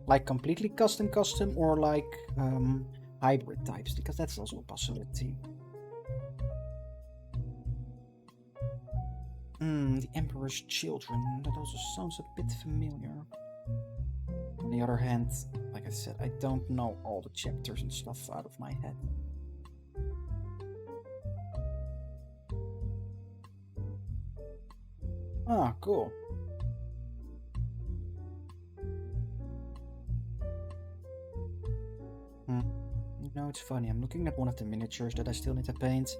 Like completely custom or like hybrid types, because that's also a possibility. The Emperor's Children. That also sounds a bit familiar. On the other hand, like I said, I don't know all the chapters and stuff out of my head. Ah, cool. You know, it's funny. I'm looking at one of the miniatures that I still need to paint,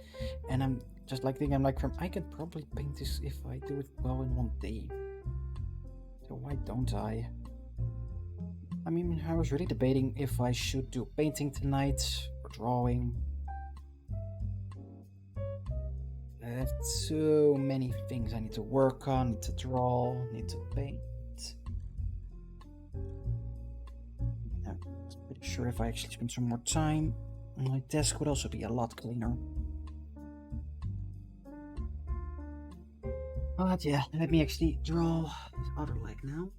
and I'm just like thinking, I can probably paint this if I do it well in one day. So why don't I? I mean, I was really debating if I should do painting tonight or drawing. I have so many things I need to work on, need to draw, need to paint. Yeah, I'm pretty sure if I actually spend some more time, my desk would also be a lot cleaner. But yeah, let me actually draw this other leg now.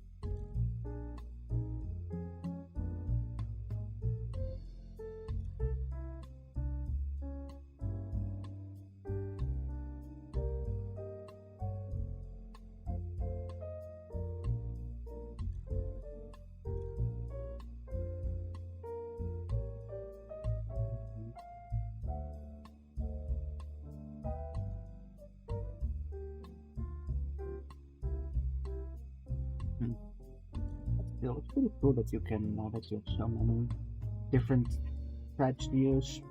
Still, it's pretty cool that you can that you have so many different types to use.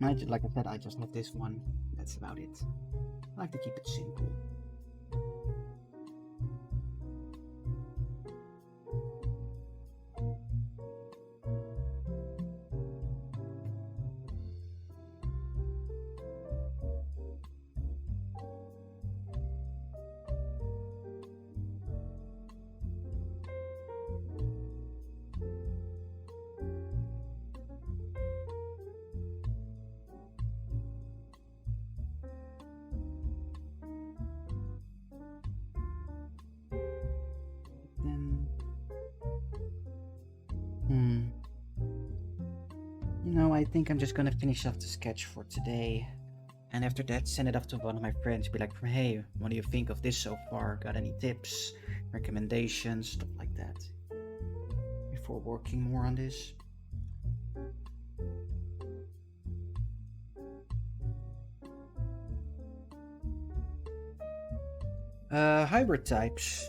Like I said, I just have this one. That's about it. I like to keep it simple. You know, I think I'm just gonna finish off the sketch for today. And after that, send it off to one of my friends. Be like, hey, what do you think of this so far? Got any tips, recommendations, stuff like that? Before working more on this. Hybrid types.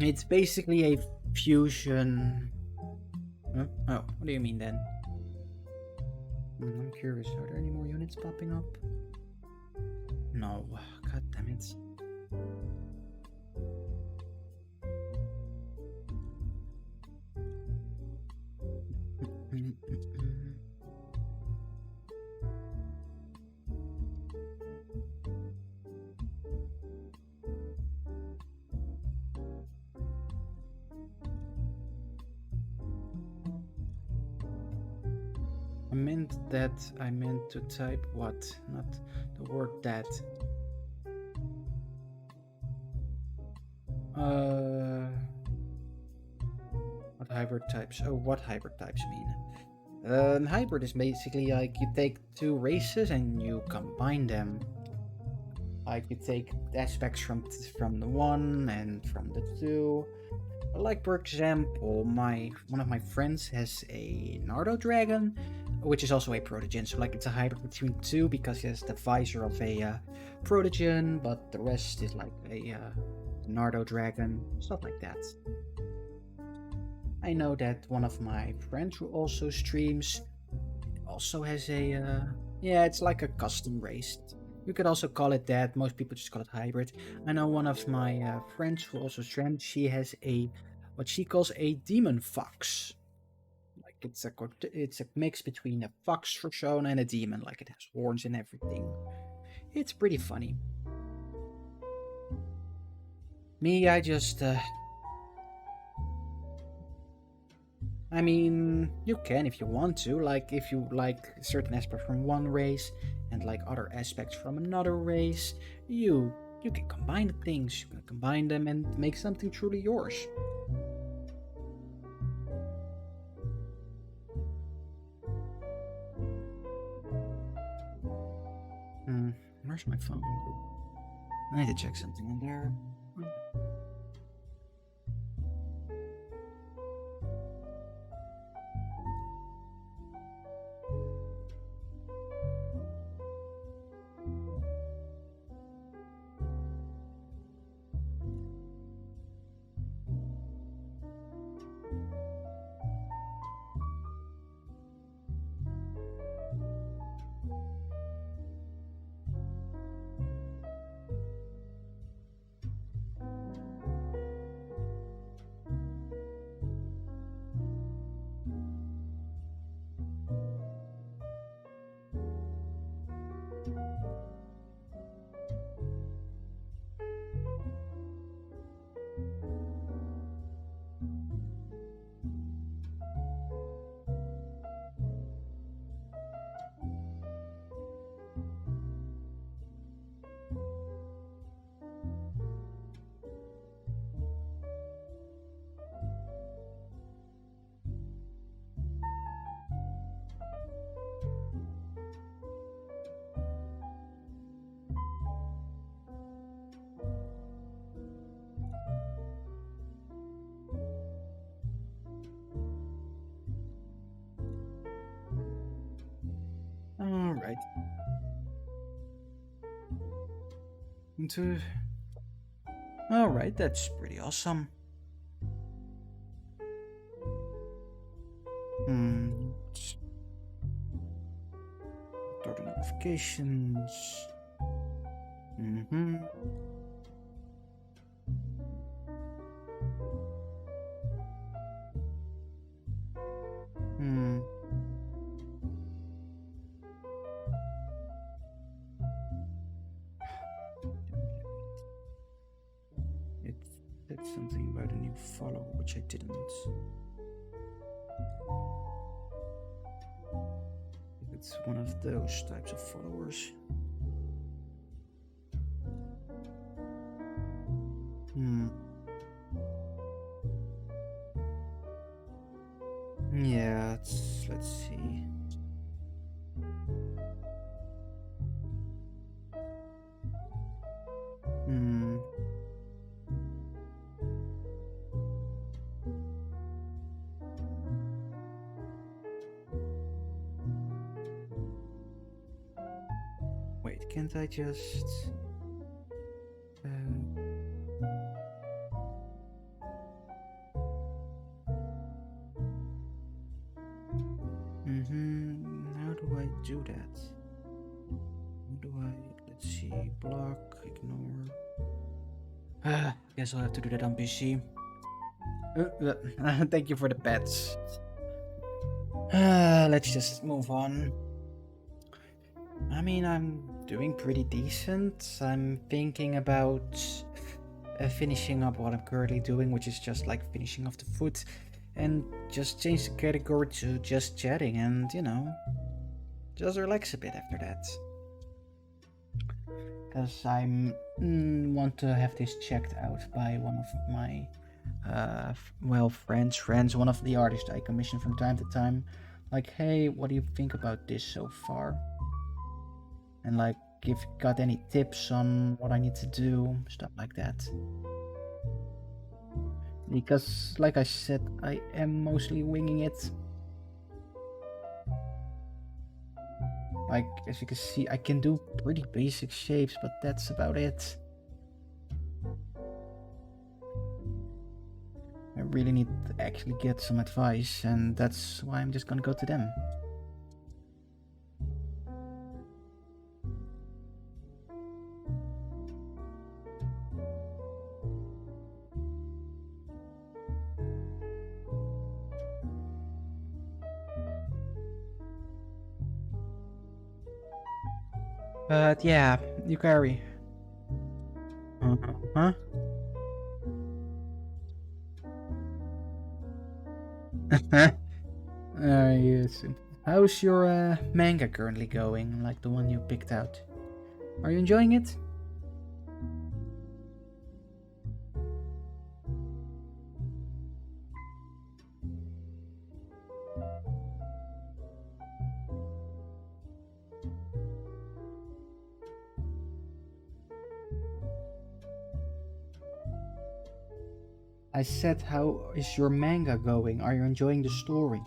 It's basically a fusion. Huh? Oh, what do you mean then? I'm curious, are there any more units popping up? No, god damn it. I meant to type what, not the word that. What hybrid types? Oh, what hybrid types mean? Hybrid is basically like you take two races and you combine them. Like you take aspects from the one and from the two. Like for example, one of my friends has a Nardo dragon, which is also a protogen. So like it's a hybrid between two because he has the visor of a protogen, but the rest is like a Nardo dragon, stuff like that. I know that one of my friends who also streams also has a yeah, it's like a custom race. You could also call it that. Most people just call it hybrid. I know one of my friends who also streams. She has a what she calls a demon fox. Like it's a mix between a fox persona and a demon. Like it has horns and everything. It's pretty funny. Me, I I mean, you can if you want to. Like, if you like certain aspects from one race and like other aspects from another race, you can combine the things. You can combine them and make something truly yours. Hmm, where's my phone? I need to check something in there. All right. Into. All right, that's pretty awesome. Hmm. Start the notifications. Mm-hmm. Hmm. It said something about a new follower, which I didn't. If it's one of those types of followers. Hmm. Yeah, let's see. Hmm. Wait, can't I just... How do I do that? How do I... Let's see, block, ignore... Guess I'll have to do that on PC. Thank you for the pets. Let's just move on. I mean, I'm doing pretty decent. I'm thinking about finishing up what I'm currently doing, which is just like finishing off the food and just change the category to just chatting and, you know, just relax a bit after that. Because I want to have this checked out by one of my friends, one of the artists I commission from time to time. Like, hey, what do you think about this so far? And like, if you got any tips on what I need to do, stuff like that. Because, like I said, I am mostly winging it. Like, as you can see, I can do pretty basic shapes, but that's about it. I really need to actually get some advice, and that's why I'm just gonna go to them. But yeah, you carry. Huh? Yes. How's your manga currently going? Like the one you picked out? Are you enjoying it? I said, how is your manga going? Are you enjoying the story?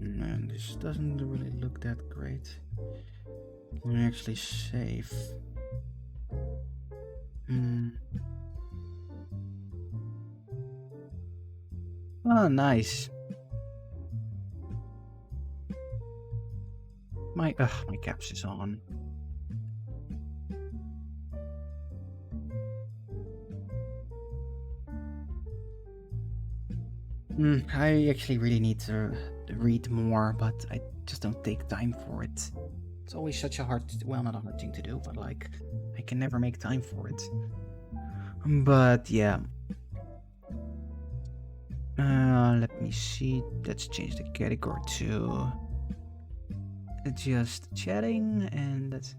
Man, this doesn't really look that great. Let me actually save. Oh, nice. My caps is on. I actually really need to read more, but I just don't take time for it. It's always such a hard, well, not a hard thing to do, but like, I can never make time for it. But yeah. Let me see. Let's change the category to just chatting, and that's.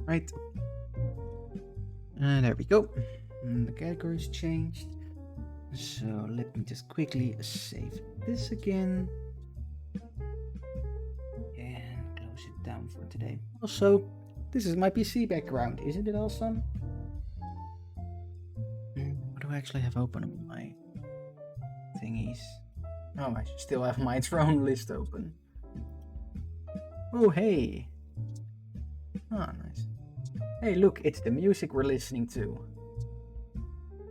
Right. There we go. And the category's changed. So let me just quickly save this again. And close it down for today. Also, this is my PC background. Isn't it awesome? What do I actually have open on my thingies? Oh, I still have my throne list open. Oh, hey. Oh, nice. Hey, look, it's the music we're listening to.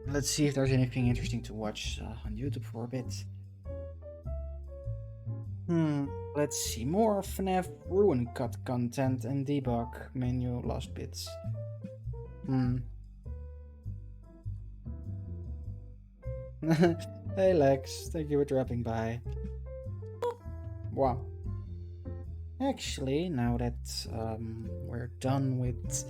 Let's see if there's anything interesting to watch on YouTube for a bit. Let's see. More FNAF Ruin Cut content and debug menu lost bits. Hey Lex, thank you for dropping by. Wow. Actually, now that we're done with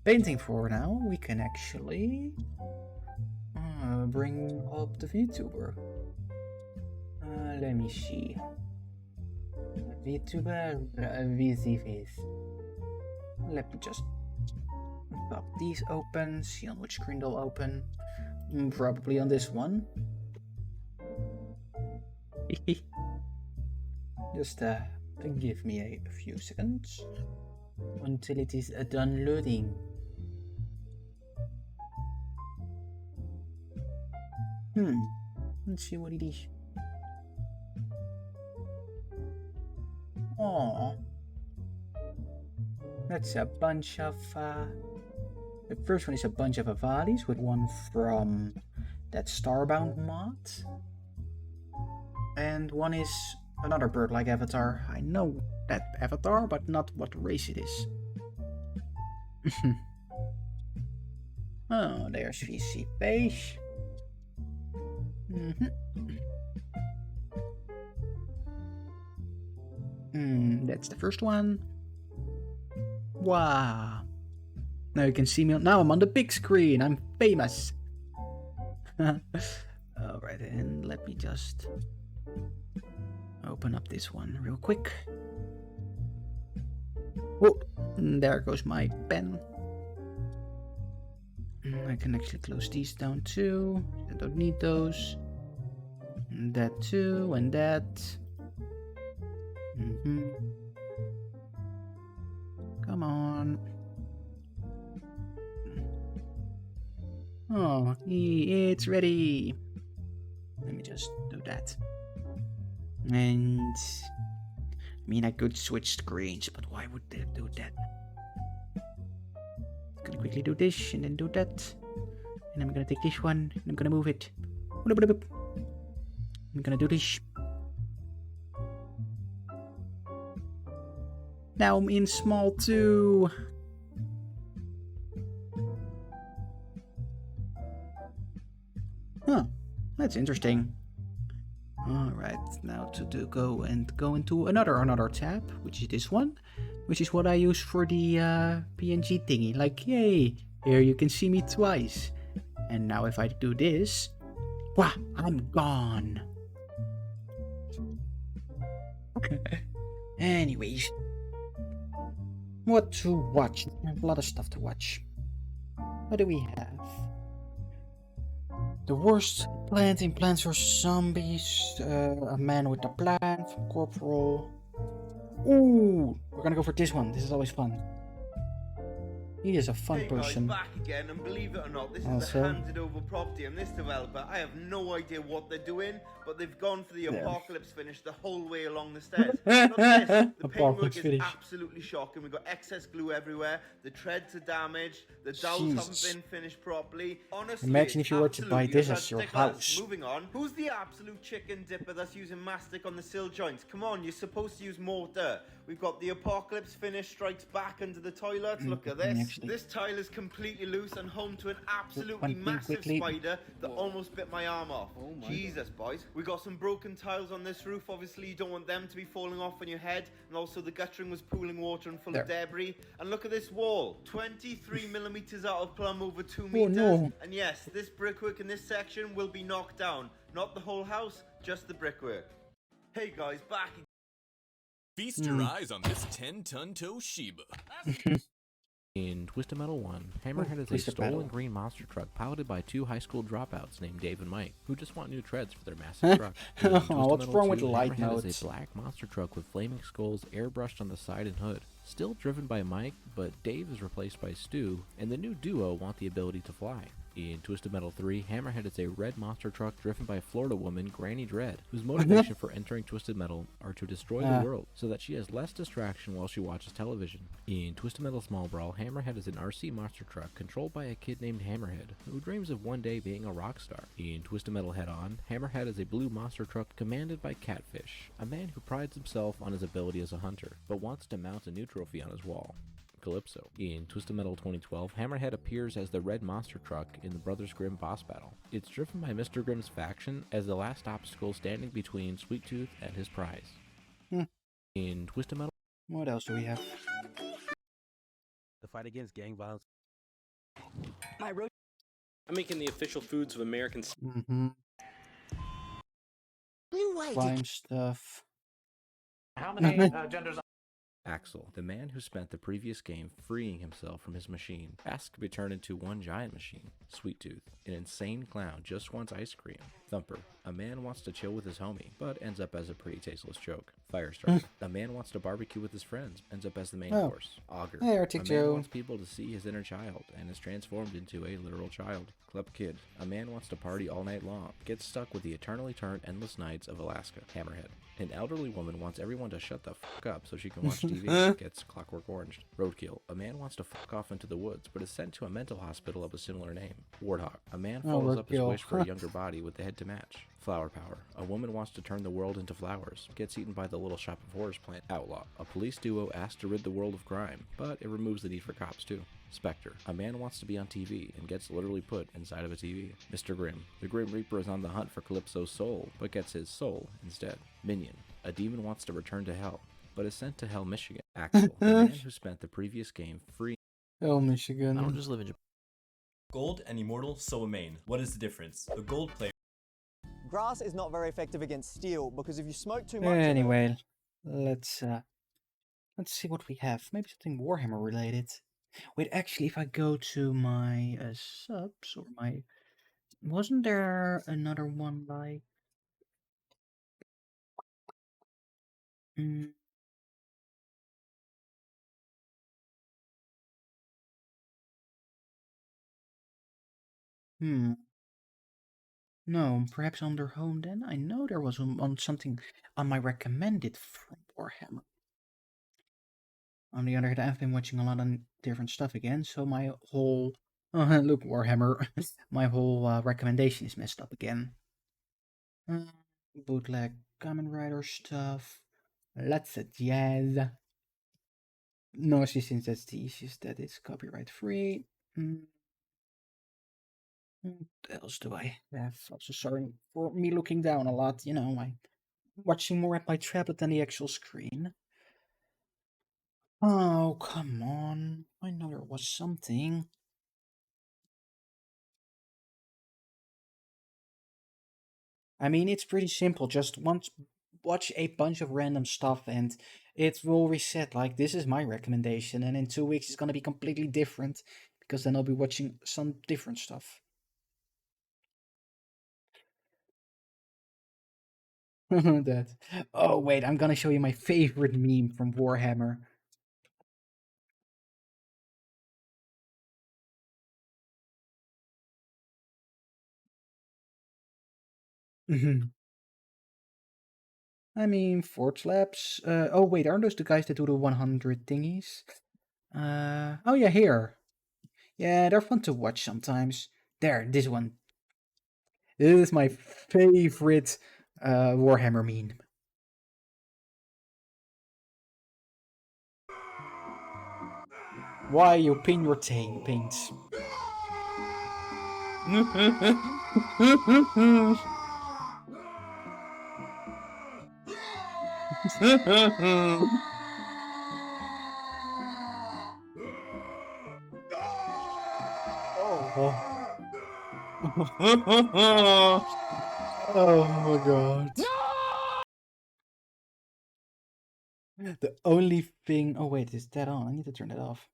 painting for now, we can actually bring up the VTuber. Let me see. VTuber VCVs. Let me just pop these open, see on which screen they'll open. Probably on this one. Just give me a few seconds until it is done loading. Let's see what it is. Oh, that's a bunch of the first one is a bunch of Avalis with one from that Starbound mod, and one is another bird-like avatar. I know that avatar, but not what race it is. Oh, there's VC Page. That's the first one. Wow. Now you can see me. Now I'm on the big screen. I'm famous. Alright, and let me just open up this one real quick. Oh, there goes my pen. I can actually close these down too. I don't need those. And that too, and that. Come on. Oh, it's ready. Let me just do that. And I mean, I could switch screens, but why would they do that? Gonna quickly do this and then do that. And I'm gonna take this one and I'm gonna move it. I'm gonna do this. Now I'm in small too. Huh, that's interesting. Alright, now to go into another tab, which is this one, which is what I use for the PNG thingy. Like, yay, here you can see me twice. And now if I do this, wow, I'm gone. Anyways, what to watch? I have a lot of stuff to watch. What do we have? The worst plant in Plants vs. Zombies. A man with a plan from Corporal. Ooh, we're gonna go for this one. This is always fun. He is a fun person. Guys, back again, and believe it or not, this is a handed over property, and this developer, I have no idea what they're doing, but they've gone for the apocalypse finish the whole way along the stairs. Look at this, the paintwork is absolutely shocking. We've got excess glue everywhere, the treads are damaged, the dowels haven't been finished properly. Honestly, imagine if you were to buy this as your house. Moving on, who's the absolute chicken dipper that's using mastic on the sill joints? Come on, you're supposed to use mortar. We've got the apocalypse finish strikes back under the toilets. Look at this. This tile is completely loose and home to an absolutely massive spider that almost bit my arm off. Jesus, boys. We got some broken tiles on this roof. Obviously, you don't want them to be falling off on your head. And also, the guttering was pooling water and full of debris. And look at this wall. 23 millimeters out of plumb over 2 meters. No. And yes, this brickwork in this section will be knocked down. Not the whole house, just the brickwork. Hey guys, back again. Feast your eyes on this 10-ton Toshiba. In Twisted Metal 1, Hammerhead is a stolen green monster truck piloted by two high school dropouts named Dave and Mike, who just want new treads for their massive truck. What's wrong with light Hammerhead notes? is a black monster truck with flaming skulls airbrushed on the side and hood. Still driven by Mike, but Dave is replaced by Stu, and the new duo want the ability to fly. In Twisted Metal 3, Hammerhead is a red monster truck driven by Florida woman Granny Dread, whose motivation for entering Twisted Metal are to destroy the world, so that she has less distraction while she watches television. In Twisted Metal Small Brawl, Hammerhead is an RC monster truck controlled by a kid named Hammerhead, who dreams of one day being a rock star. In Twisted Metal Head On, Hammerhead is a blue monster truck commanded by Catfish, a man who prides himself on his ability as a hunter, but wants to mount a new trophy on his wall. Calypso. In Twisted Metal 2012, Hammerhead appears as the red monster truck in the Brothers Grimm boss battle. It's driven by Mr. Grimm's faction as the last obstacle standing between Sweet Tooth and his prize. In Twisted Metal... What else do we have? The fight against gang violence. I'm making the official foods of American... Crime stuff. How many genders? Axel, the man who spent the previous game freeing himself from his machine, asks to be turned into one giant machine. Sweet Tooth, an insane clown just wants ice cream. Thumper, a man wants to chill with his homie, but ends up as a pretty tasteless joke. Firestarter, a man wants to barbecue with his friends, ends up as the main course. Augur, Hey, a Arctic man Joe. wants people to see his inner child, and is transformed into a literal child. Club Kid, a man wants to party all night long, gets stuck with the eternally turned endless nights of Alaska. Hammerhead, an elderly woman wants everyone to shut the fuck up so she can watch TV, gets Clockwork Orange. Roadkill, a man wants to fuck off into the woods, but is sent to a mental hospital of a similar name. Warthog, a man follows up his Roadkill. wish for a younger body with the head to match. Flower Power, a woman wants to turn the world into flowers, gets eaten by the Little Shop of Horrors plant. Outlaw, a police duo asked to rid the world of crime, but it removes the need for cops too. Spectre, a man wants to be on TV and gets literally put inside of a TV. Mr. Grimm, the Grim Reaper is on the hunt for Calypso's soul, but gets his soul instead. Minion, a demon wants to return to hell, but is sent to Hell, Michigan. Axel, the man who spent the previous game free. Oh, Michigan. I don't just live in Japan. Gold and Immortal, so Amain. What is the difference? The gold player. Grass is not very effective against steel because if you smoke too much of it, Anyway, let's see what we have. Maybe something Warhammer related. Wait, actually, if I go to my subs or my, wasn't there another one like? No, perhaps under home then? I know there was on something on my recommended from Warhammer. On the other hand, I've been watching a lot of different stuff again, so my whole... look, Warhammer. My whole recommendation is messed up again. Bootleg Kamen Rider stuff. Lots of jazz. No, since that's the easiest, that is copyright free. What else do I have? Also, sorry for me looking down a lot. You know, I'm watching more at my tablet than the actual screen. Oh, come on. I know there was something. I mean, it's pretty simple. Just watch a bunch of random stuff and it will reset. Like, this is my recommendation. And in 2 weeks, it's going to be completely different because then I'll be watching some different stuff. That. Oh, wait, I'm going to show you my favorite meme from Warhammer. I mean, Forge Labs. Oh, wait, aren't those the guys that do the 100 thingies? Oh, yeah, here. Yeah, they're fun to watch sometimes. There, this one. This is my favorite Warhammer meme. Why you pin your paints? Oh. Oh my god. The only thing... Oh wait, is that on? I need to turn it off.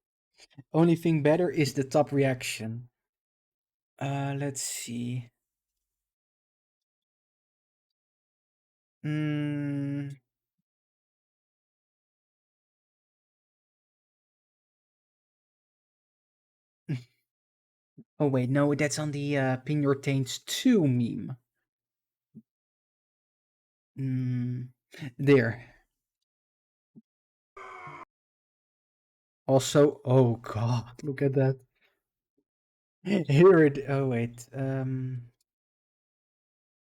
Only thing better is the top reaction. Let's see. Oh wait, no, that's on the Pin Your Taints 2 meme. There. Also, oh god, look at that. Here it... Oh wait,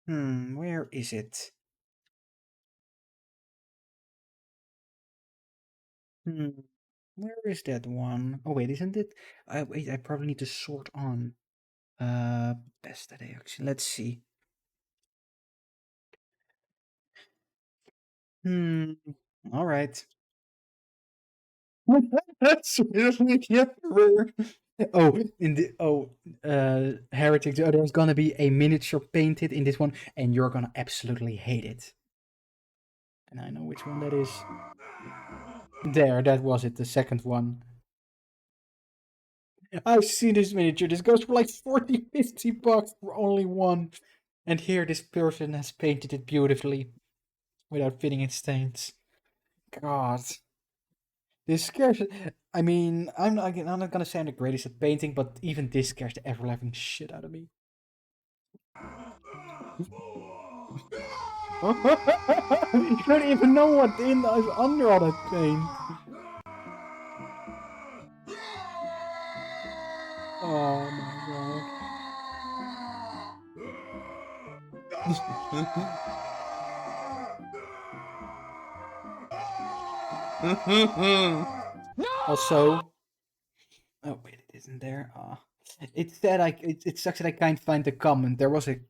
where is it? Where is that one? Oh wait, isn't it? Wait, I probably need to sort on. Best today actually. Let's see. All right. That's really clever. Oh, Heretic. There's gonna be a miniature painted in this one, and you're gonna absolutely hate it. And I know which one that is. There, that was it. The second one. I've seen this miniature. This goes for like 40, 50 bucks for only one. And here this person has painted it beautifully without fitting its stains. God. This scares... I mean, I'm not gonna say I'm the greatest at painting, but even this scares the ever-living shit out of me. You don't even know what is under all that paint. Oh my god. Also, oh wait, it isn't there. It said it sucks that I can't find the comment. There was a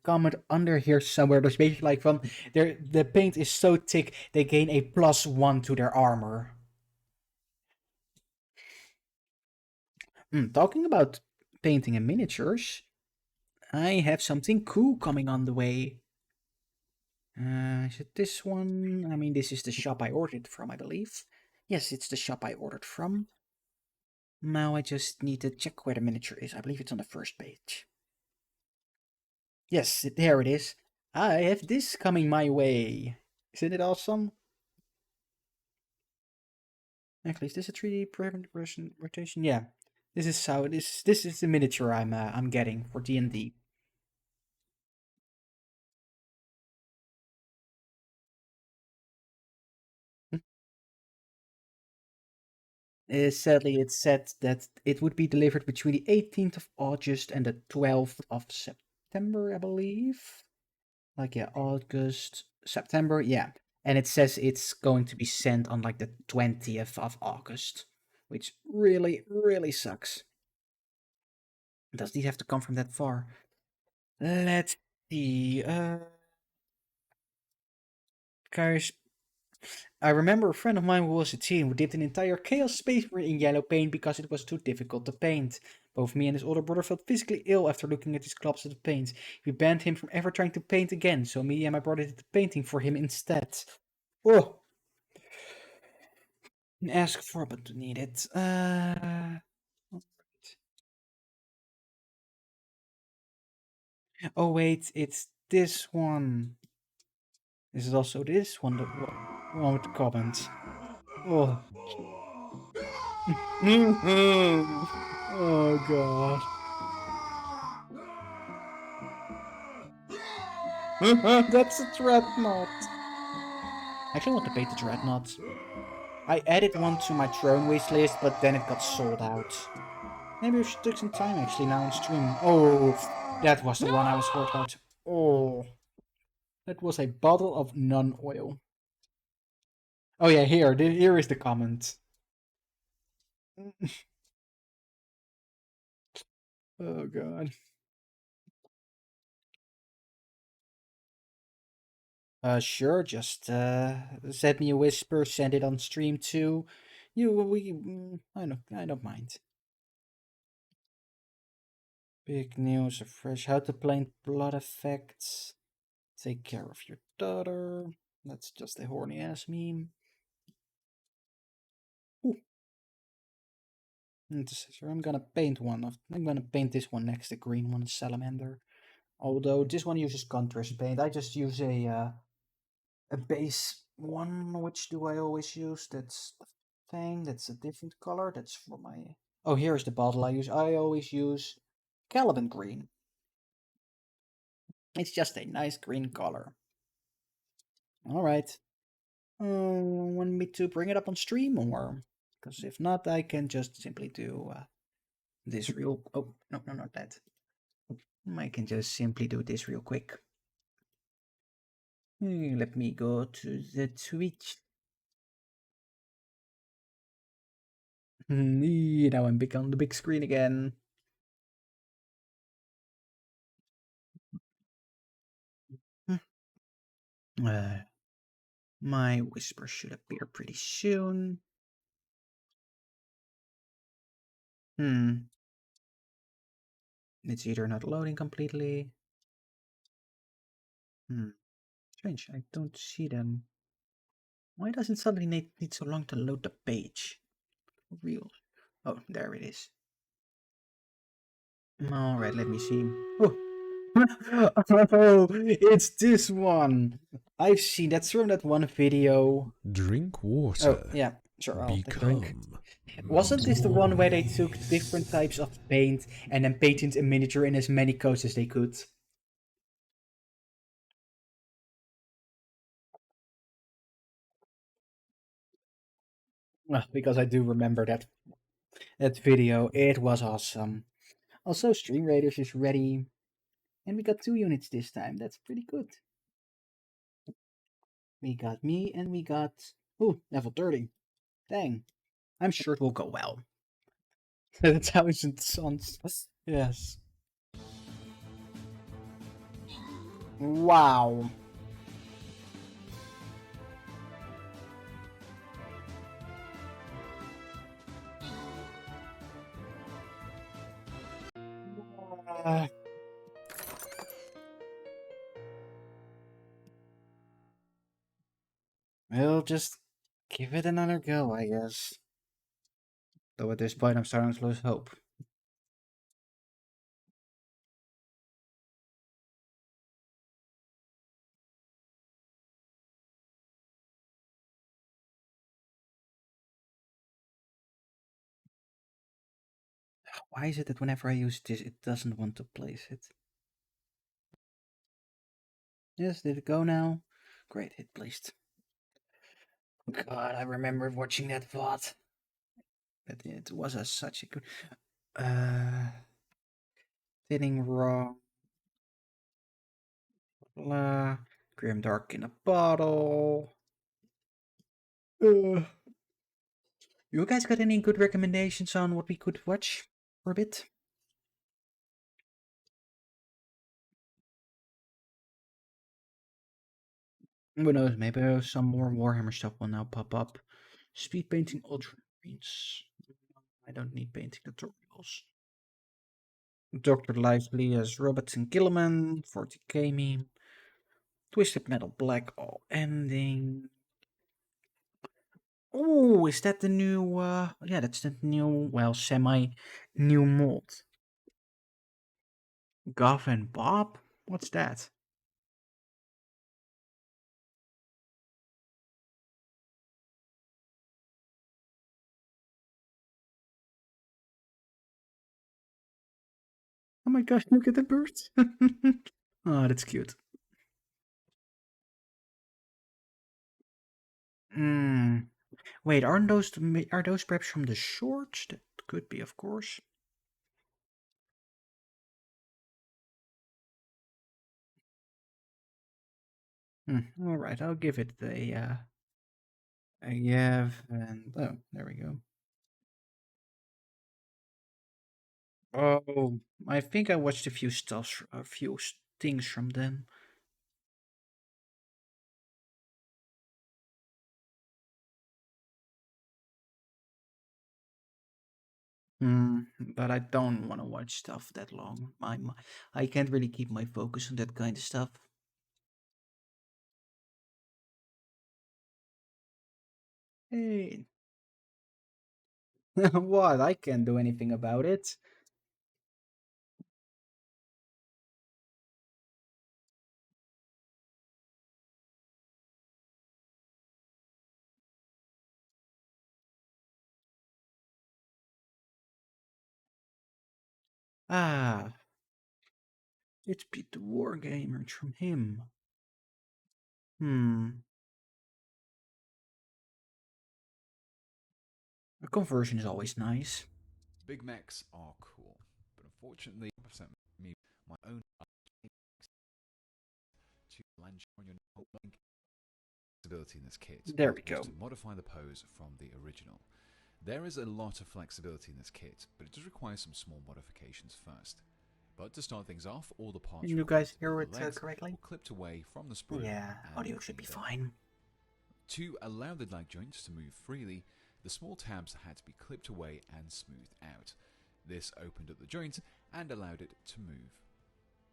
comment under here somewhere. There's basically like from the paint is so thick they gain a +1 to their armor. Talking about painting and miniatures, I have something cool coming on the way. Is it this one? I mean, this is the shop I ordered from, I believe. Yes, it's the shop I ordered from. Now I just need to check where the miniature is. I believe it's on the first page. Yes, there it is. I have this coming my way. Isn't it awesome? Actually, is this a 3D rotation? Yeah. This is how this is the miniature I'm getting for DnD. Sadly, it said that it would be delivered between the 18th of August and the 12th of September, I believe. Like, yeah, August, September, yeah. And it says it's going to be sent on like the 20th of August, which really, really sucks. Does these have to come from that far? Let's see. Guys, I remember a friend of mine who was a teen who dipped an entire Chaos Space Marine in yellow paint because it was too difficult to paint. Both me and his older brother felt physically ill after looking at his globs of paint. We banned him from ever trying to paint again, so me and my brother did the painting for him instead. Oh! Ask for but need it. Oh wait, it's this one. Is it also this one? The one with the comments. Oh. Oh god. That's a dreadnought. I actually want to paint the dreadnought. I added one to my throne wish list, but then it got sold out. Maybe I should take some time actually now on stream. Oh, that was the one I was worried about. Oh, that was a bottle of non-oil. Oh yeah, here is the comment. Oh god. Sure, just send me a whisper, send it on stream too. I don't mind. Big news, a fresh how to plant blood effects. Take care of your daughter. That's just a horny ass meme. Ooh. I'm gonna paint I'm gonna paint this one next, the green one, salamander. Although this one uses contrast paint, I just use a base one. Which do I always use? That's the thing. That's a different color. That's for my. Oh, here's the bottle I use. I always use Caliban green. It's just a nice green color. All right. Want me to bring it up on stream or? Because if not, I can just simply do this real. Oh no, not that. I can just simply do this real quick. Let me go to the Twitch. Now I'm big on the big screen again. My whisper should appear pretty soon. It's either not loading completely. Strange, I don't see them. Why does it suddenly need so long to load the page? Real. Oh, there it is. Alright, let me see. Oh. Oh, it's this one. I've seen that's from that one video. Drink water. Oh, yeah, sure, I'll take a drink. Wasn't this the one where they took different types of paint and then painted a miniature in as many coats as they could? Well, because I do remember that video. It was awesome. Also, Stream Raiders is ready. And we got 2 units this time. That's pretty good. We got me and we got... Ooh, level 30. Dang. I'm sure it will go well. 1,000 sons. Yes. Wow. We'll just give it another go, I guess. Though at this point I'm starting to lose hope. Why is it that whenever I use this, it doesn't want to place it? Yes, did it go now? Great, it placed. God, I remember watching that VOD. But it was such a good thinning raw, blah, grim dark in a bottle. You guys got any good recommendations on what we could watch for a bit? Who knows, maybe some more Warhammer stuff will now pop up. Speed painting ultramarines. I don't need painting tutorials. Dr. Lively as Robertson Gilliman, 40k meme. Twisted Metal Black all ending. Oh, is that the new, yeah, that's the new, well, semi-new mold. Gov and Bob? What's that? Oh my gosh, look at the birds. Oh, that's cute. Wait, are those perhaps from the shorts? That could be, of course. All right, I'll give it a and oh, there we go. Oh, I think I watched a few things from them. But I don't want to watch stuff that long. I can't really keep my focus on that kind of stuff. Hey, what? I can't do anything about it. Ah, it's Pete the Wargamer from him. A conversion is always nice. Big mechs are cool, but unfortunately, me my own to land on your flexibility in this kit. There we go. To modify the pose from the original. There is a lot of flexibility in this kit, but it does require some small modifications first. But to start things off, all the parts you guys hear it correctly? were clipped away from the sprue. Yeah, audio should be fine. To allow the leg joints to move freely, the small tabs had to be clipped away and smoothed out. This opened up the joint and allowed it to move.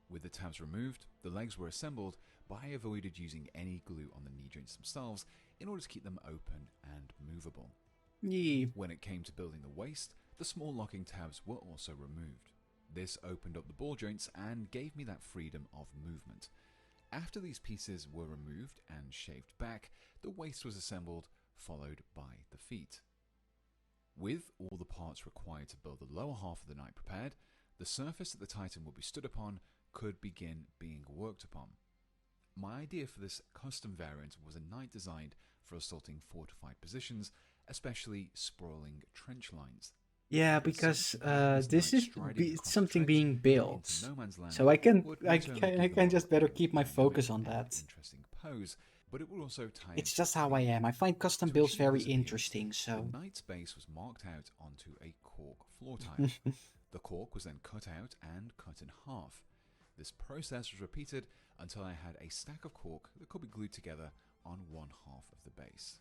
With the tabs removed, the legs were assembled, but I avoided using any glue on the knee joints themselves in order to keep them open and movable. Yeah. When it came to building the waist, the small locking tabs were also removed. This opened up the ball joints and gave me that freedom of movement. After these pieces were removed and shaved back, the waist was assembled, followed by the feet. With all the parts required to build the lower half of the knight prepared, the surface that the Titan would be stood upon could begin being worked upon. My idea for this custom variant was a knight designed for assaulting fortified positions, especially sprawling trench lines. Yeah, because this is something being built, so I can just better keep my focus on that. Interesting pose, but it will also tie. It's just how I am. I find custom builds very interesting. So the knight's base was marked out onto a cork floor tile. The cork was then cut out and cut in half. This process was repeated until I had a stack of cork that could be glued together on one half of the base.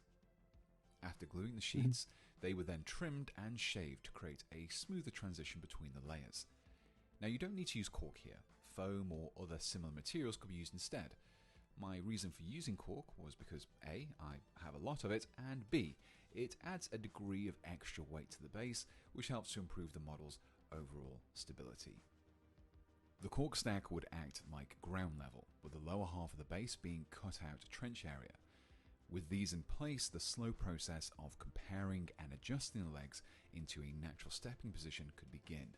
After gluing the sheets, they were then trimmed and shaved to create a smoother transition between the layers. Now you don't need to use cork here. Foam or other similar materials could be used instead. My reason for using cork was because A, I have a lot of it, and B, it adds a degree of extra weight to the base, which helps to improve the model's overall stability. The cork stack would act like ground level, with the lower half of the base being cut out trench area. With these in place, the slow process of comparing and adjusting the legs into a natural stepping position could begin.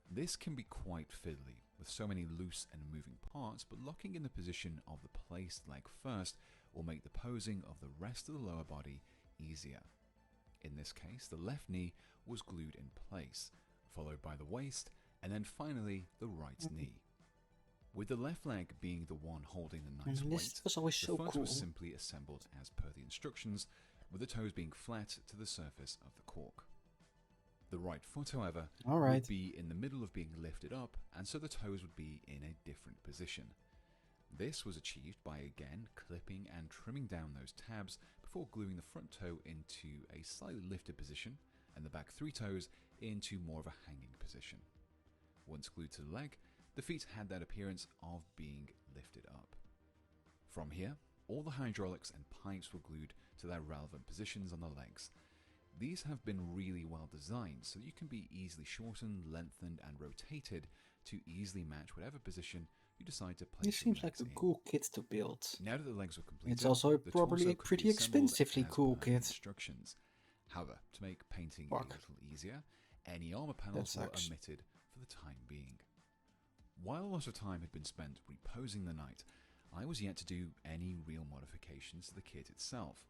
This can be quite fiddly, with so many loose and moving parts, but locking in the position of the placed leg first will make the posing of the rest of the lower body easier. In this case, the left knee was glued in place, followed by the waist, and then finally the right knee. With the left leg being the one holding the knight's weight, This was always so the foot cool. was simply assembled as per the instructions, with the toes being flat to the surface of the cork. The right foot, however, would be in the middle of being lifted up, and so the toes would be in a different position. This was achieved by again clipping and trimming down those tabs before gluing the front toe into a slightly lifted position and the back 3 toes into more of a hanging position. Once glued to the leg, the feet had that appearance of being lifted up. From here, all the hydraulics and pipes were glued to their relevant positions on the legs. These have been really well designed so you can be easily shortened, lengthened and rotated to easily match whatever position you decide to place. This seems like a cool kit to build. Now that the legs were completed, it's also the probably torso a could pretty be assembled expensively as cool per kit. instructions. However, to make painting a little easier, any armor panels were omitted for the time being. While a lot of time had been spent reposing the knight, I was yet to do any real modifications to the kit itself,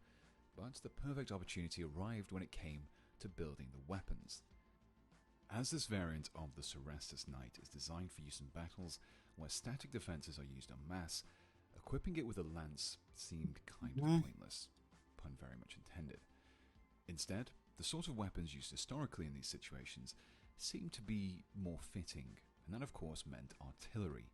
but the perfect opportunity arrived when it came to building the weapons. As this variant of the Cerastus Knight is designed for use in battles where static defenses are used en masse, equipping it with a lance seemed kind of pointless, pun very much intended. Instead, the sort of weapons used historically in these situations seemed to be more fitting, and that of course meant artillery.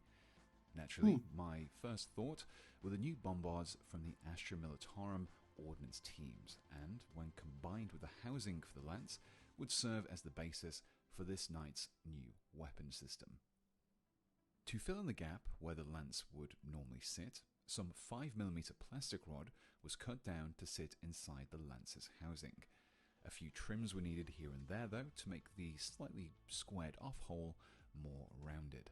Naturally, my first thought were the new bombards from the Astra Militarum ordnance teams, and when combined with the housing for the lance, would serve as the basis for this knight's new weapon system. To fill in the gap where the lance would normally sit, some 5mm plastic rod was cut down to sit inside the lance's housing. A few trims were needed here and there though to make the slightly squared off hole more rounded.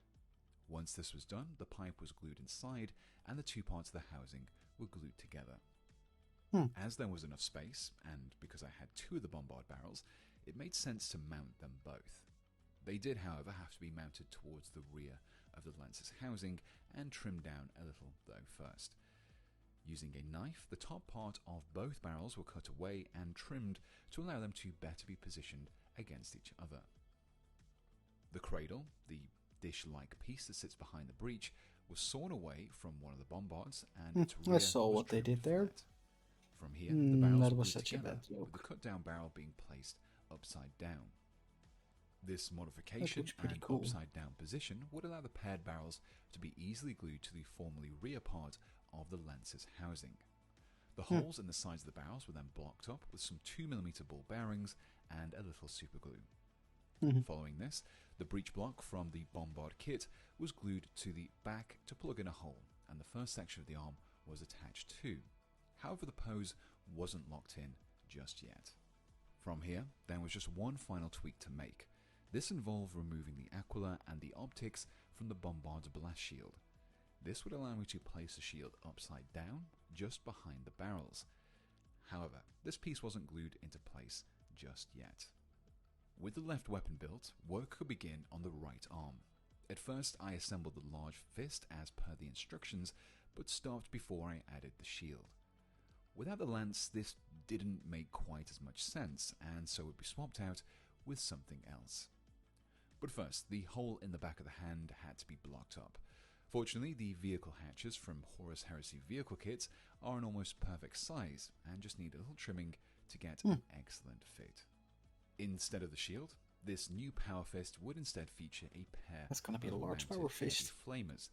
Once this was done, the pipe was glued inside and the 2 parts of the housing were glued together. As there was enough space, and because I had 2 of the bombard barrels, it made sense to mount them both. They did, however, have to be mounted towards the rear of the lance's housing and trimmed down a little though first. Using a knife, the top part of both barrels were cut away and trimmed to allow them to better be positioned against each other. The cradle, the dish-like piece that sits behind the breech, was sawn away from one of the bombards and its rear I saw was what they trimmed did there. flat. From here, the barrels that were was glued such a together, bad joke. with the cut-down barrel being placed upside down. This modification and cool. upside-down position would allow the paired barrels to be easily glued to the formerly rear part of the lance's housing. The holes in the sides of the barrels were then blocked up with some 2mm ball bearings and a little superglue. Following this, the breech block from the bombard kit was glued to the back to plug in a hole, and the first section of the arm was attached too. However, the pose wasn't locked in just yet. From here, there was just one final tweak to make. This involved removing the aquila and the optics from the bombard's blast shield. This would allow me to place the shield upside down, just behind the barrels. However, this piece wasn't glued into place just yet. With the left weapon built, work could begin on the right arm. At first, I assembled the large fist as per the instructions, but stopped before I added the shield. Without the lance, this didn't make quite as much sense, and so it would be swapped out with something else. But first, the hole in the back of the hand had to be blocked up. Fortunately, the vehicle hatches from Horus Heresy vehicle kits are an almost perfect size, and just need a little trimming to get an excellent fit. Instead of the shield, this new power fist would instead feature a pair That's gonna be a of large mounted power fist. heavy flamers.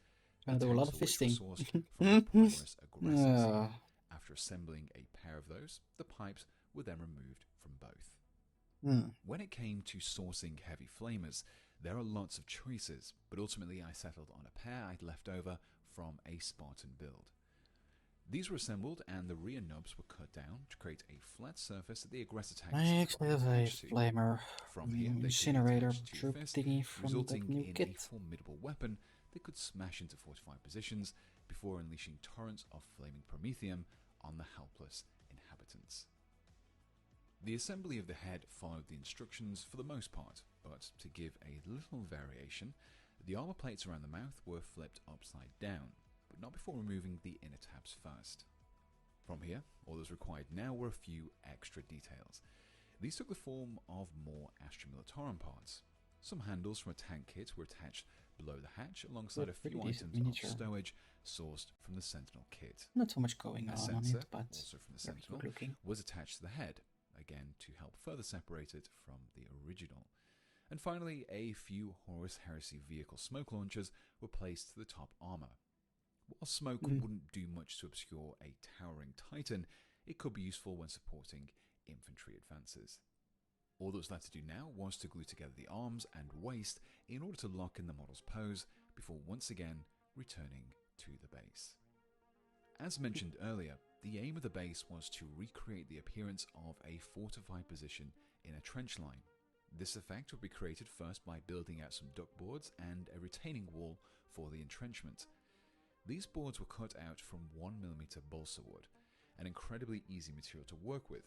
Gonna do a lot of Attacks which were fisting. sourced from the Polaris Aggressors. After assembling a pair of those, the pipes were then removed from both. When it came to sourcing heavy flamers, there are lots of choices, but ultimately I settled on a pair I'd left over from a Spartan build. These were assembled and the rear nubs were cut down to create a flat surface that the aggressor tanks Next could is a attach to. flamer From here, they could be incinerator attached to your troop fist, thingy from resulting that new in a kit. formidable weapon that could smash into fortified positions before unleashing torrents of flaming promethium on the helpless inhabitants. The assembly of the head followed the instructions for the most part, but to give a little variation, the armor plates around the mouth were flipped upside down, but not before removing the inner tabs first. From here, all that was required now were a few extra details. These took the form of more Astra Militarum parts. Some handles from a tank kit were attached below the hatch, alongside a few items of stowage sourced from the Sentinel kit. Not so much going A on sensor, it, but also from the very Sentinel, good looking. was attached to the head, again to help further separate it from the original. And finally, a few Horus Heresy vehicle smoke launchers were placed to the top armor. While smoke wouldn't do much to obscure a towering Titan, it could be useful when supporting infantry advances. All that was left to do now was to glue together the arms and waist in order to lock in the model's pose before once again returning to the base. As mentioned earlier, the aim of the base was to recreate the appearance of a fortified position in a trench line. This effect would be created first by building out some duck boards and a retaining wall for the entrenchment. These boards were cut out from 1mm balsa wood, an incredibly easy material to work with.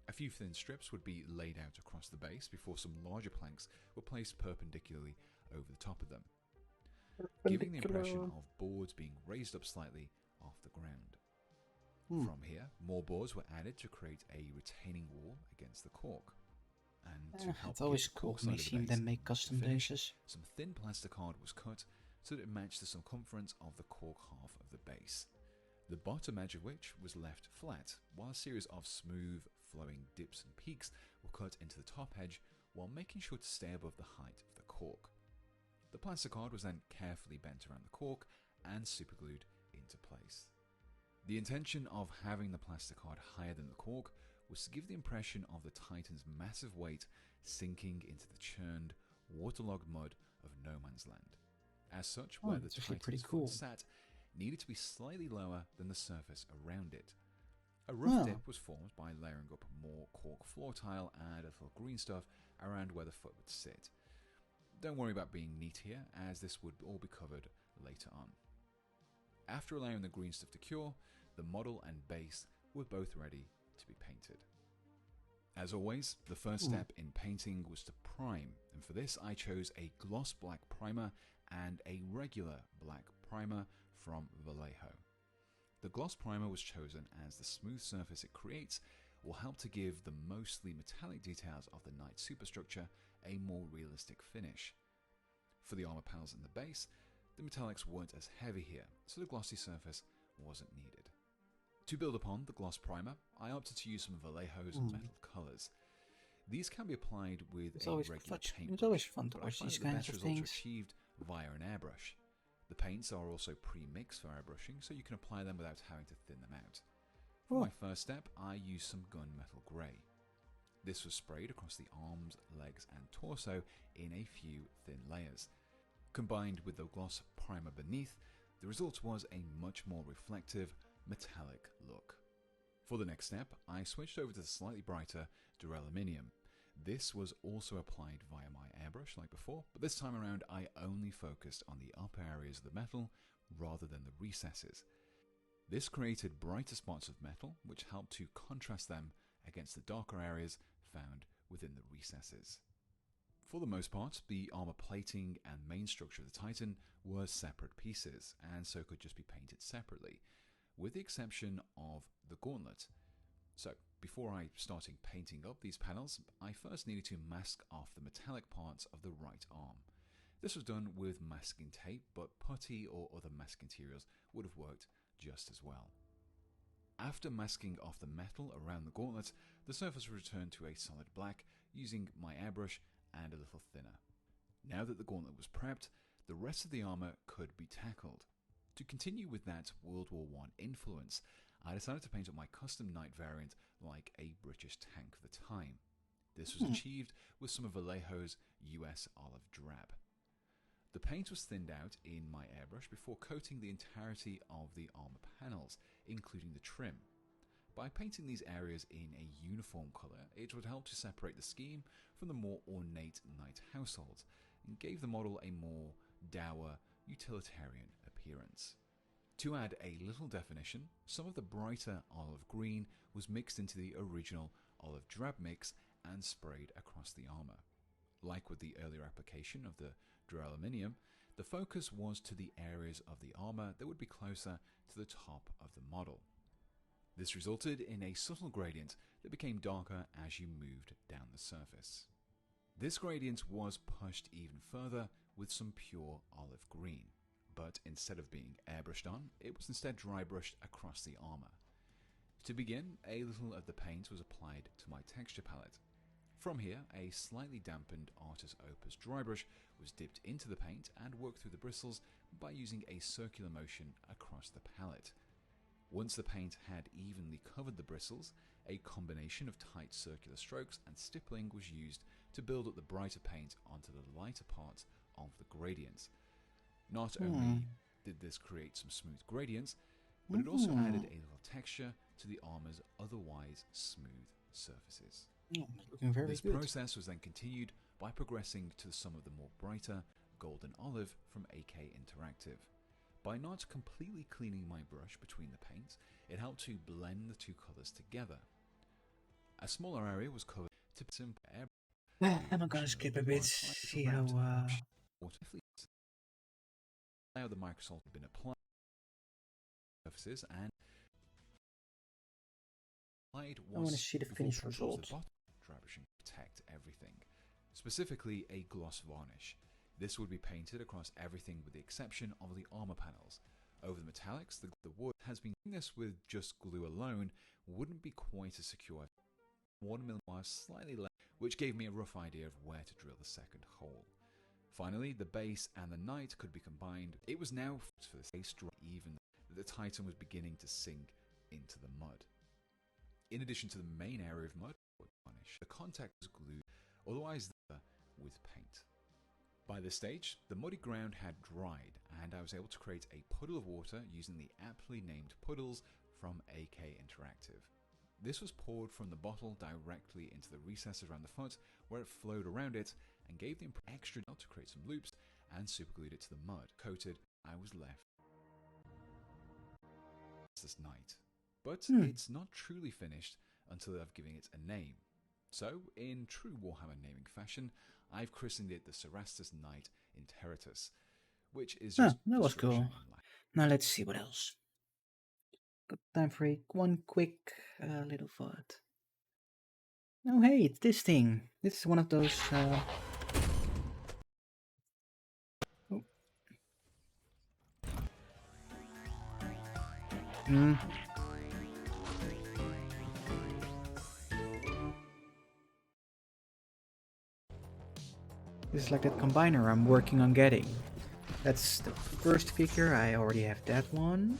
A few thin strips would be laid out across the base before some larger planks were placed perpendicularly over the top of them, giving the impression of boards being raised up slightly off the ground. From here, more boards were added to create a retaining wall against the cork. And to help it's always keep the cool cork when you side of see the them base make custom finished, bases. some thin plasticard was cut so that it matched the circumference of the cork half of the base, the bottom edge of which was left flat, while a series of smooth, flowing dips and peaks were cut into the top edge while making sure to stay above the height of the cork. The plasticard was then carefully bent around the cork and superglued into place. The intention of having the plasticard higher than the cork was to give the impression of the Titan's massive weight sinking into the churned, waterlogged mud of no man's land. As such, where the Titan's foot sat needed to be slightly lower than the surface around it. A rough dip was formed by layering up more cork floor tile and a little green stuff around where the foot would sit. Don't worry about being neat here, as this would all be covered later on. After allowing the green stuff to cure, the model and base were both ready to be painted. As always, the first step in painting was to prime, and for this I chose a gloss black primer and a regular black primer from Vallejo. The gloss primer was chosen as the smooth surface it creates will help to give the mostly metallic details of the Knight superstructure a more realistic finish. For the armor panels and the base, the metallics weren't as heavy here, so the glossy surface wasn't needed. To build upon the gloss primer, I opted to use some of Vallejo's metal colours. These can be applied with a regular paintbrush, it's always fun to but I watch find these that the kinds best of results are things. achieved via an airbrush. The paints are also pre-mixed for airbrushing, so you can apply them without having to thin them out. For my first step, I used some gunmetal grey. This was sprayed across the arms, legs and torso in a few thin layers. Combined with the gloss primer beneath, the result was a much more reflective, metallic look. For the next step, I switched over to the slightly brighter duraluminum. This was also applied via my airbrush like before, but this time around I only focused on the upper areas of the metal rather than the recesses. This created brighter spots of metal, which helped to contrast them against the darker areas found within the recesses. For the most part, the armor plating and main structure of the Titan were separate pieces, and so could just be painted separately, with the exception of the gauntlet. So, before I started painting up these panels, I first needed to mask off the metallic parts of the right arm. This was done with masking tape, but putty or other masking materials would have worked just as well. After masking off the metal around the gauntlet, the surface was returned to a solid black using my airbrush and a little thinner. Now that the gauntlet was prepped, the rest of the armor could be tackled. To continue with that World War I influence, I decided to paint up my custom Knight variant like a British tank of the time. This was achieved with some of Vallejo's US olive drab. The paint was thinned out in my airbrush before coating the entirety of the armor panels, including the trim. By painting these areas in a uniform colour, it would help to separate the scheme from the more ornate Knight households, and gave the model a more dour, utilitarian appearance. To add a little definition, some of the brighter olive green was mixed into the original olive drab mix and sprayed across the armor. Like with the earlier application of the duraluminum, the focus was to the areas of the armor that would be closer to the top of the model. This resulted in a subtle gradient that became darker as you moved down the surface. This gradient was pushed even further with some pure olive green, but instead of being airbrushed on, it was instead dry brushed across the armor. To begin, a little of the paint was applied to my texture palette. From here, a slightly dampened Artis Opus dry brush was dipped into the paint and worked through the bristles by using a circular motion across the palette. Once the paint had evenly covered the bristles, a combination of tight circular strokes and stippling was used to build up the brighter paint onto the lighter parts of the gradients. Not only did this create some smooth gradients, but it also added a little texture to the armor's otherwise smooth surfaces. Looking very This good. process was then continued by progressing to some of the more brighter golden olive from AK Interactive. By not completely cleaning my brush between the paints, it helped to blend the two colours together. A smaller area was covered to simple air. I'm gonna skip a bit, see how... Now the Microsoft had been applied surfaces and I want to see the finished result. Dry brushing protect everything, specifically a gloss varnish. This would be painted across everything with the exception of the armor panels. Over the metallics, the wood has been doing this with just glue alone wouldn't be quite as secure. 1 mm was slightly less, which gave me a rough idea of where to drill the second hole. Finally, the base and the knight could be combined. It was now for the base dry even that the Titan was beginning to sink into the mud. In addition to the main area of mud varnish, the contact was glued, otherwise with paint. By this stage, the muddy ground had dried, and I was able to create a puddle of water using the aptly named puddles from AK Interactive. This was poured from the bottle directly into the recesses around the foot, where it flowed around it and gave the extra gel to create some loops and superglued it to the mud. Coated, I was left this night. But it's not truly finished until I've given it a name. So, in true Warhammer naming fashion, I've christened it the Cerastus Knight Interitus, which is just that was cool. Now let's see what else. Got time for one quick little thought. Oh hey, it's this thing. This is one of those... This is like that combiner I'm working on getting. That's the first figure, I already have that one.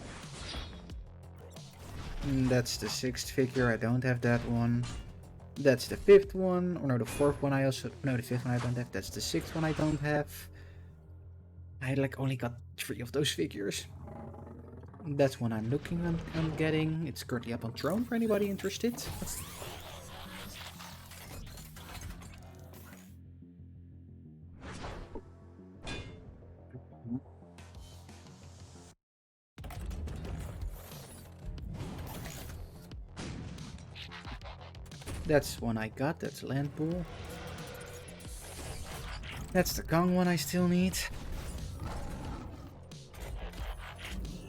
And that's the 6th figure, I don't have that one. That's the 5th one, or no, the 4th one I also... No, the 5th one I don't have, that's the 6th one I don't have. I like only got 3 of those figures. That's one I'm looking on getting. It's currently up on Throne for anybody interested. That's one I got, that's Land Pool. That's the Kong one I still need.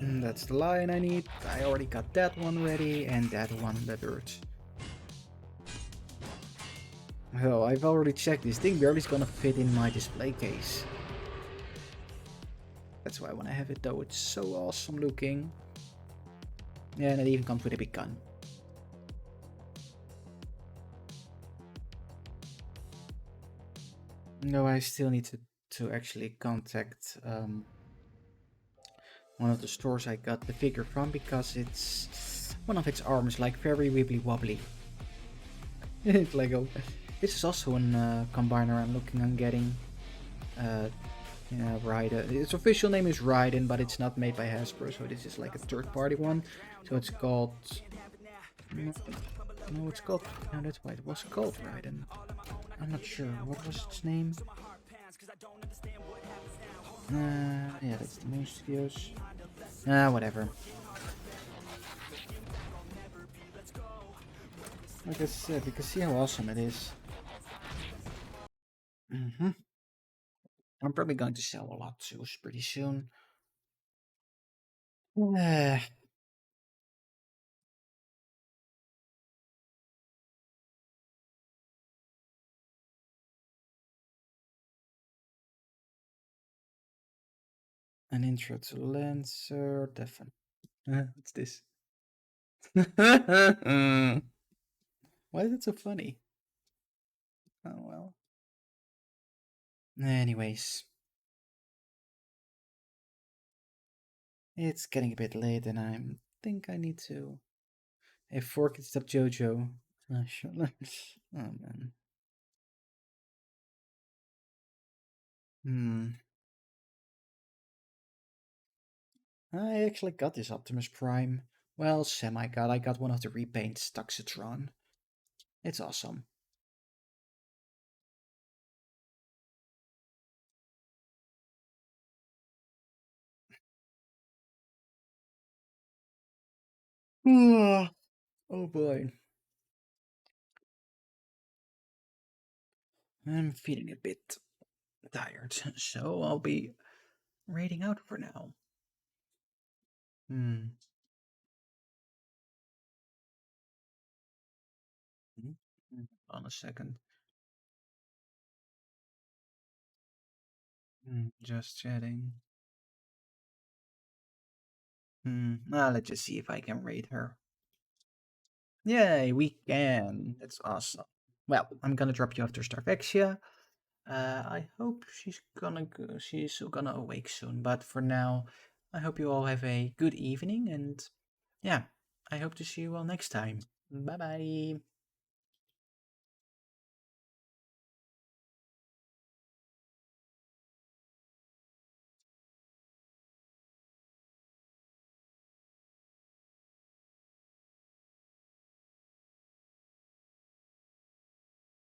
And that's the Lion I need. I already got that one ready, and that one, the bird. Well, I've already checked, this thing barely is gonna fit in my display case. That's why I want to have it though, it's so awesome looking. Yeah, and it even comes with a big gun. No, I still need to actually contact one of the stores I got the figure from, because it's one of its arms like very wibbly wobbly. It's like this is also a combiner I'm looking on getting. Yeah, Raiden. Its official name is Raiden, but it's not made by Hasbro, so this is like a third-party one. So it's called... No, it's called... No, that's why it was called Raiden. I'm not sure. What was its name? Yeah, that's the main studios. Whatever. Like I said, you can see how awesome it is. I'm probably going to sell a lot too pretty soon. An intro to Lancer, definitely. What's this? Why is it so funny? Oh well. Anyways. It's getting a bit late and I think I need to... Hey, fork it, stop Jojo. Sure. Oh man. I actually got this Optimus Prime. Well, semi-got. I got one of the repaints, Tuxitron. It's awesome. Oh boy. I'm feeling a bit tired, so I'll be raiding out for now. Hold on a second. Just chatting. Let's just see if I can raid her. Yay, we can. That's awesome. Well, I'm gonna drop you after Starvexia. I hope she's gonna awake soon. But for now, I hope you all have a good evening, and yeah, I hope to see you all next time. Bye bye.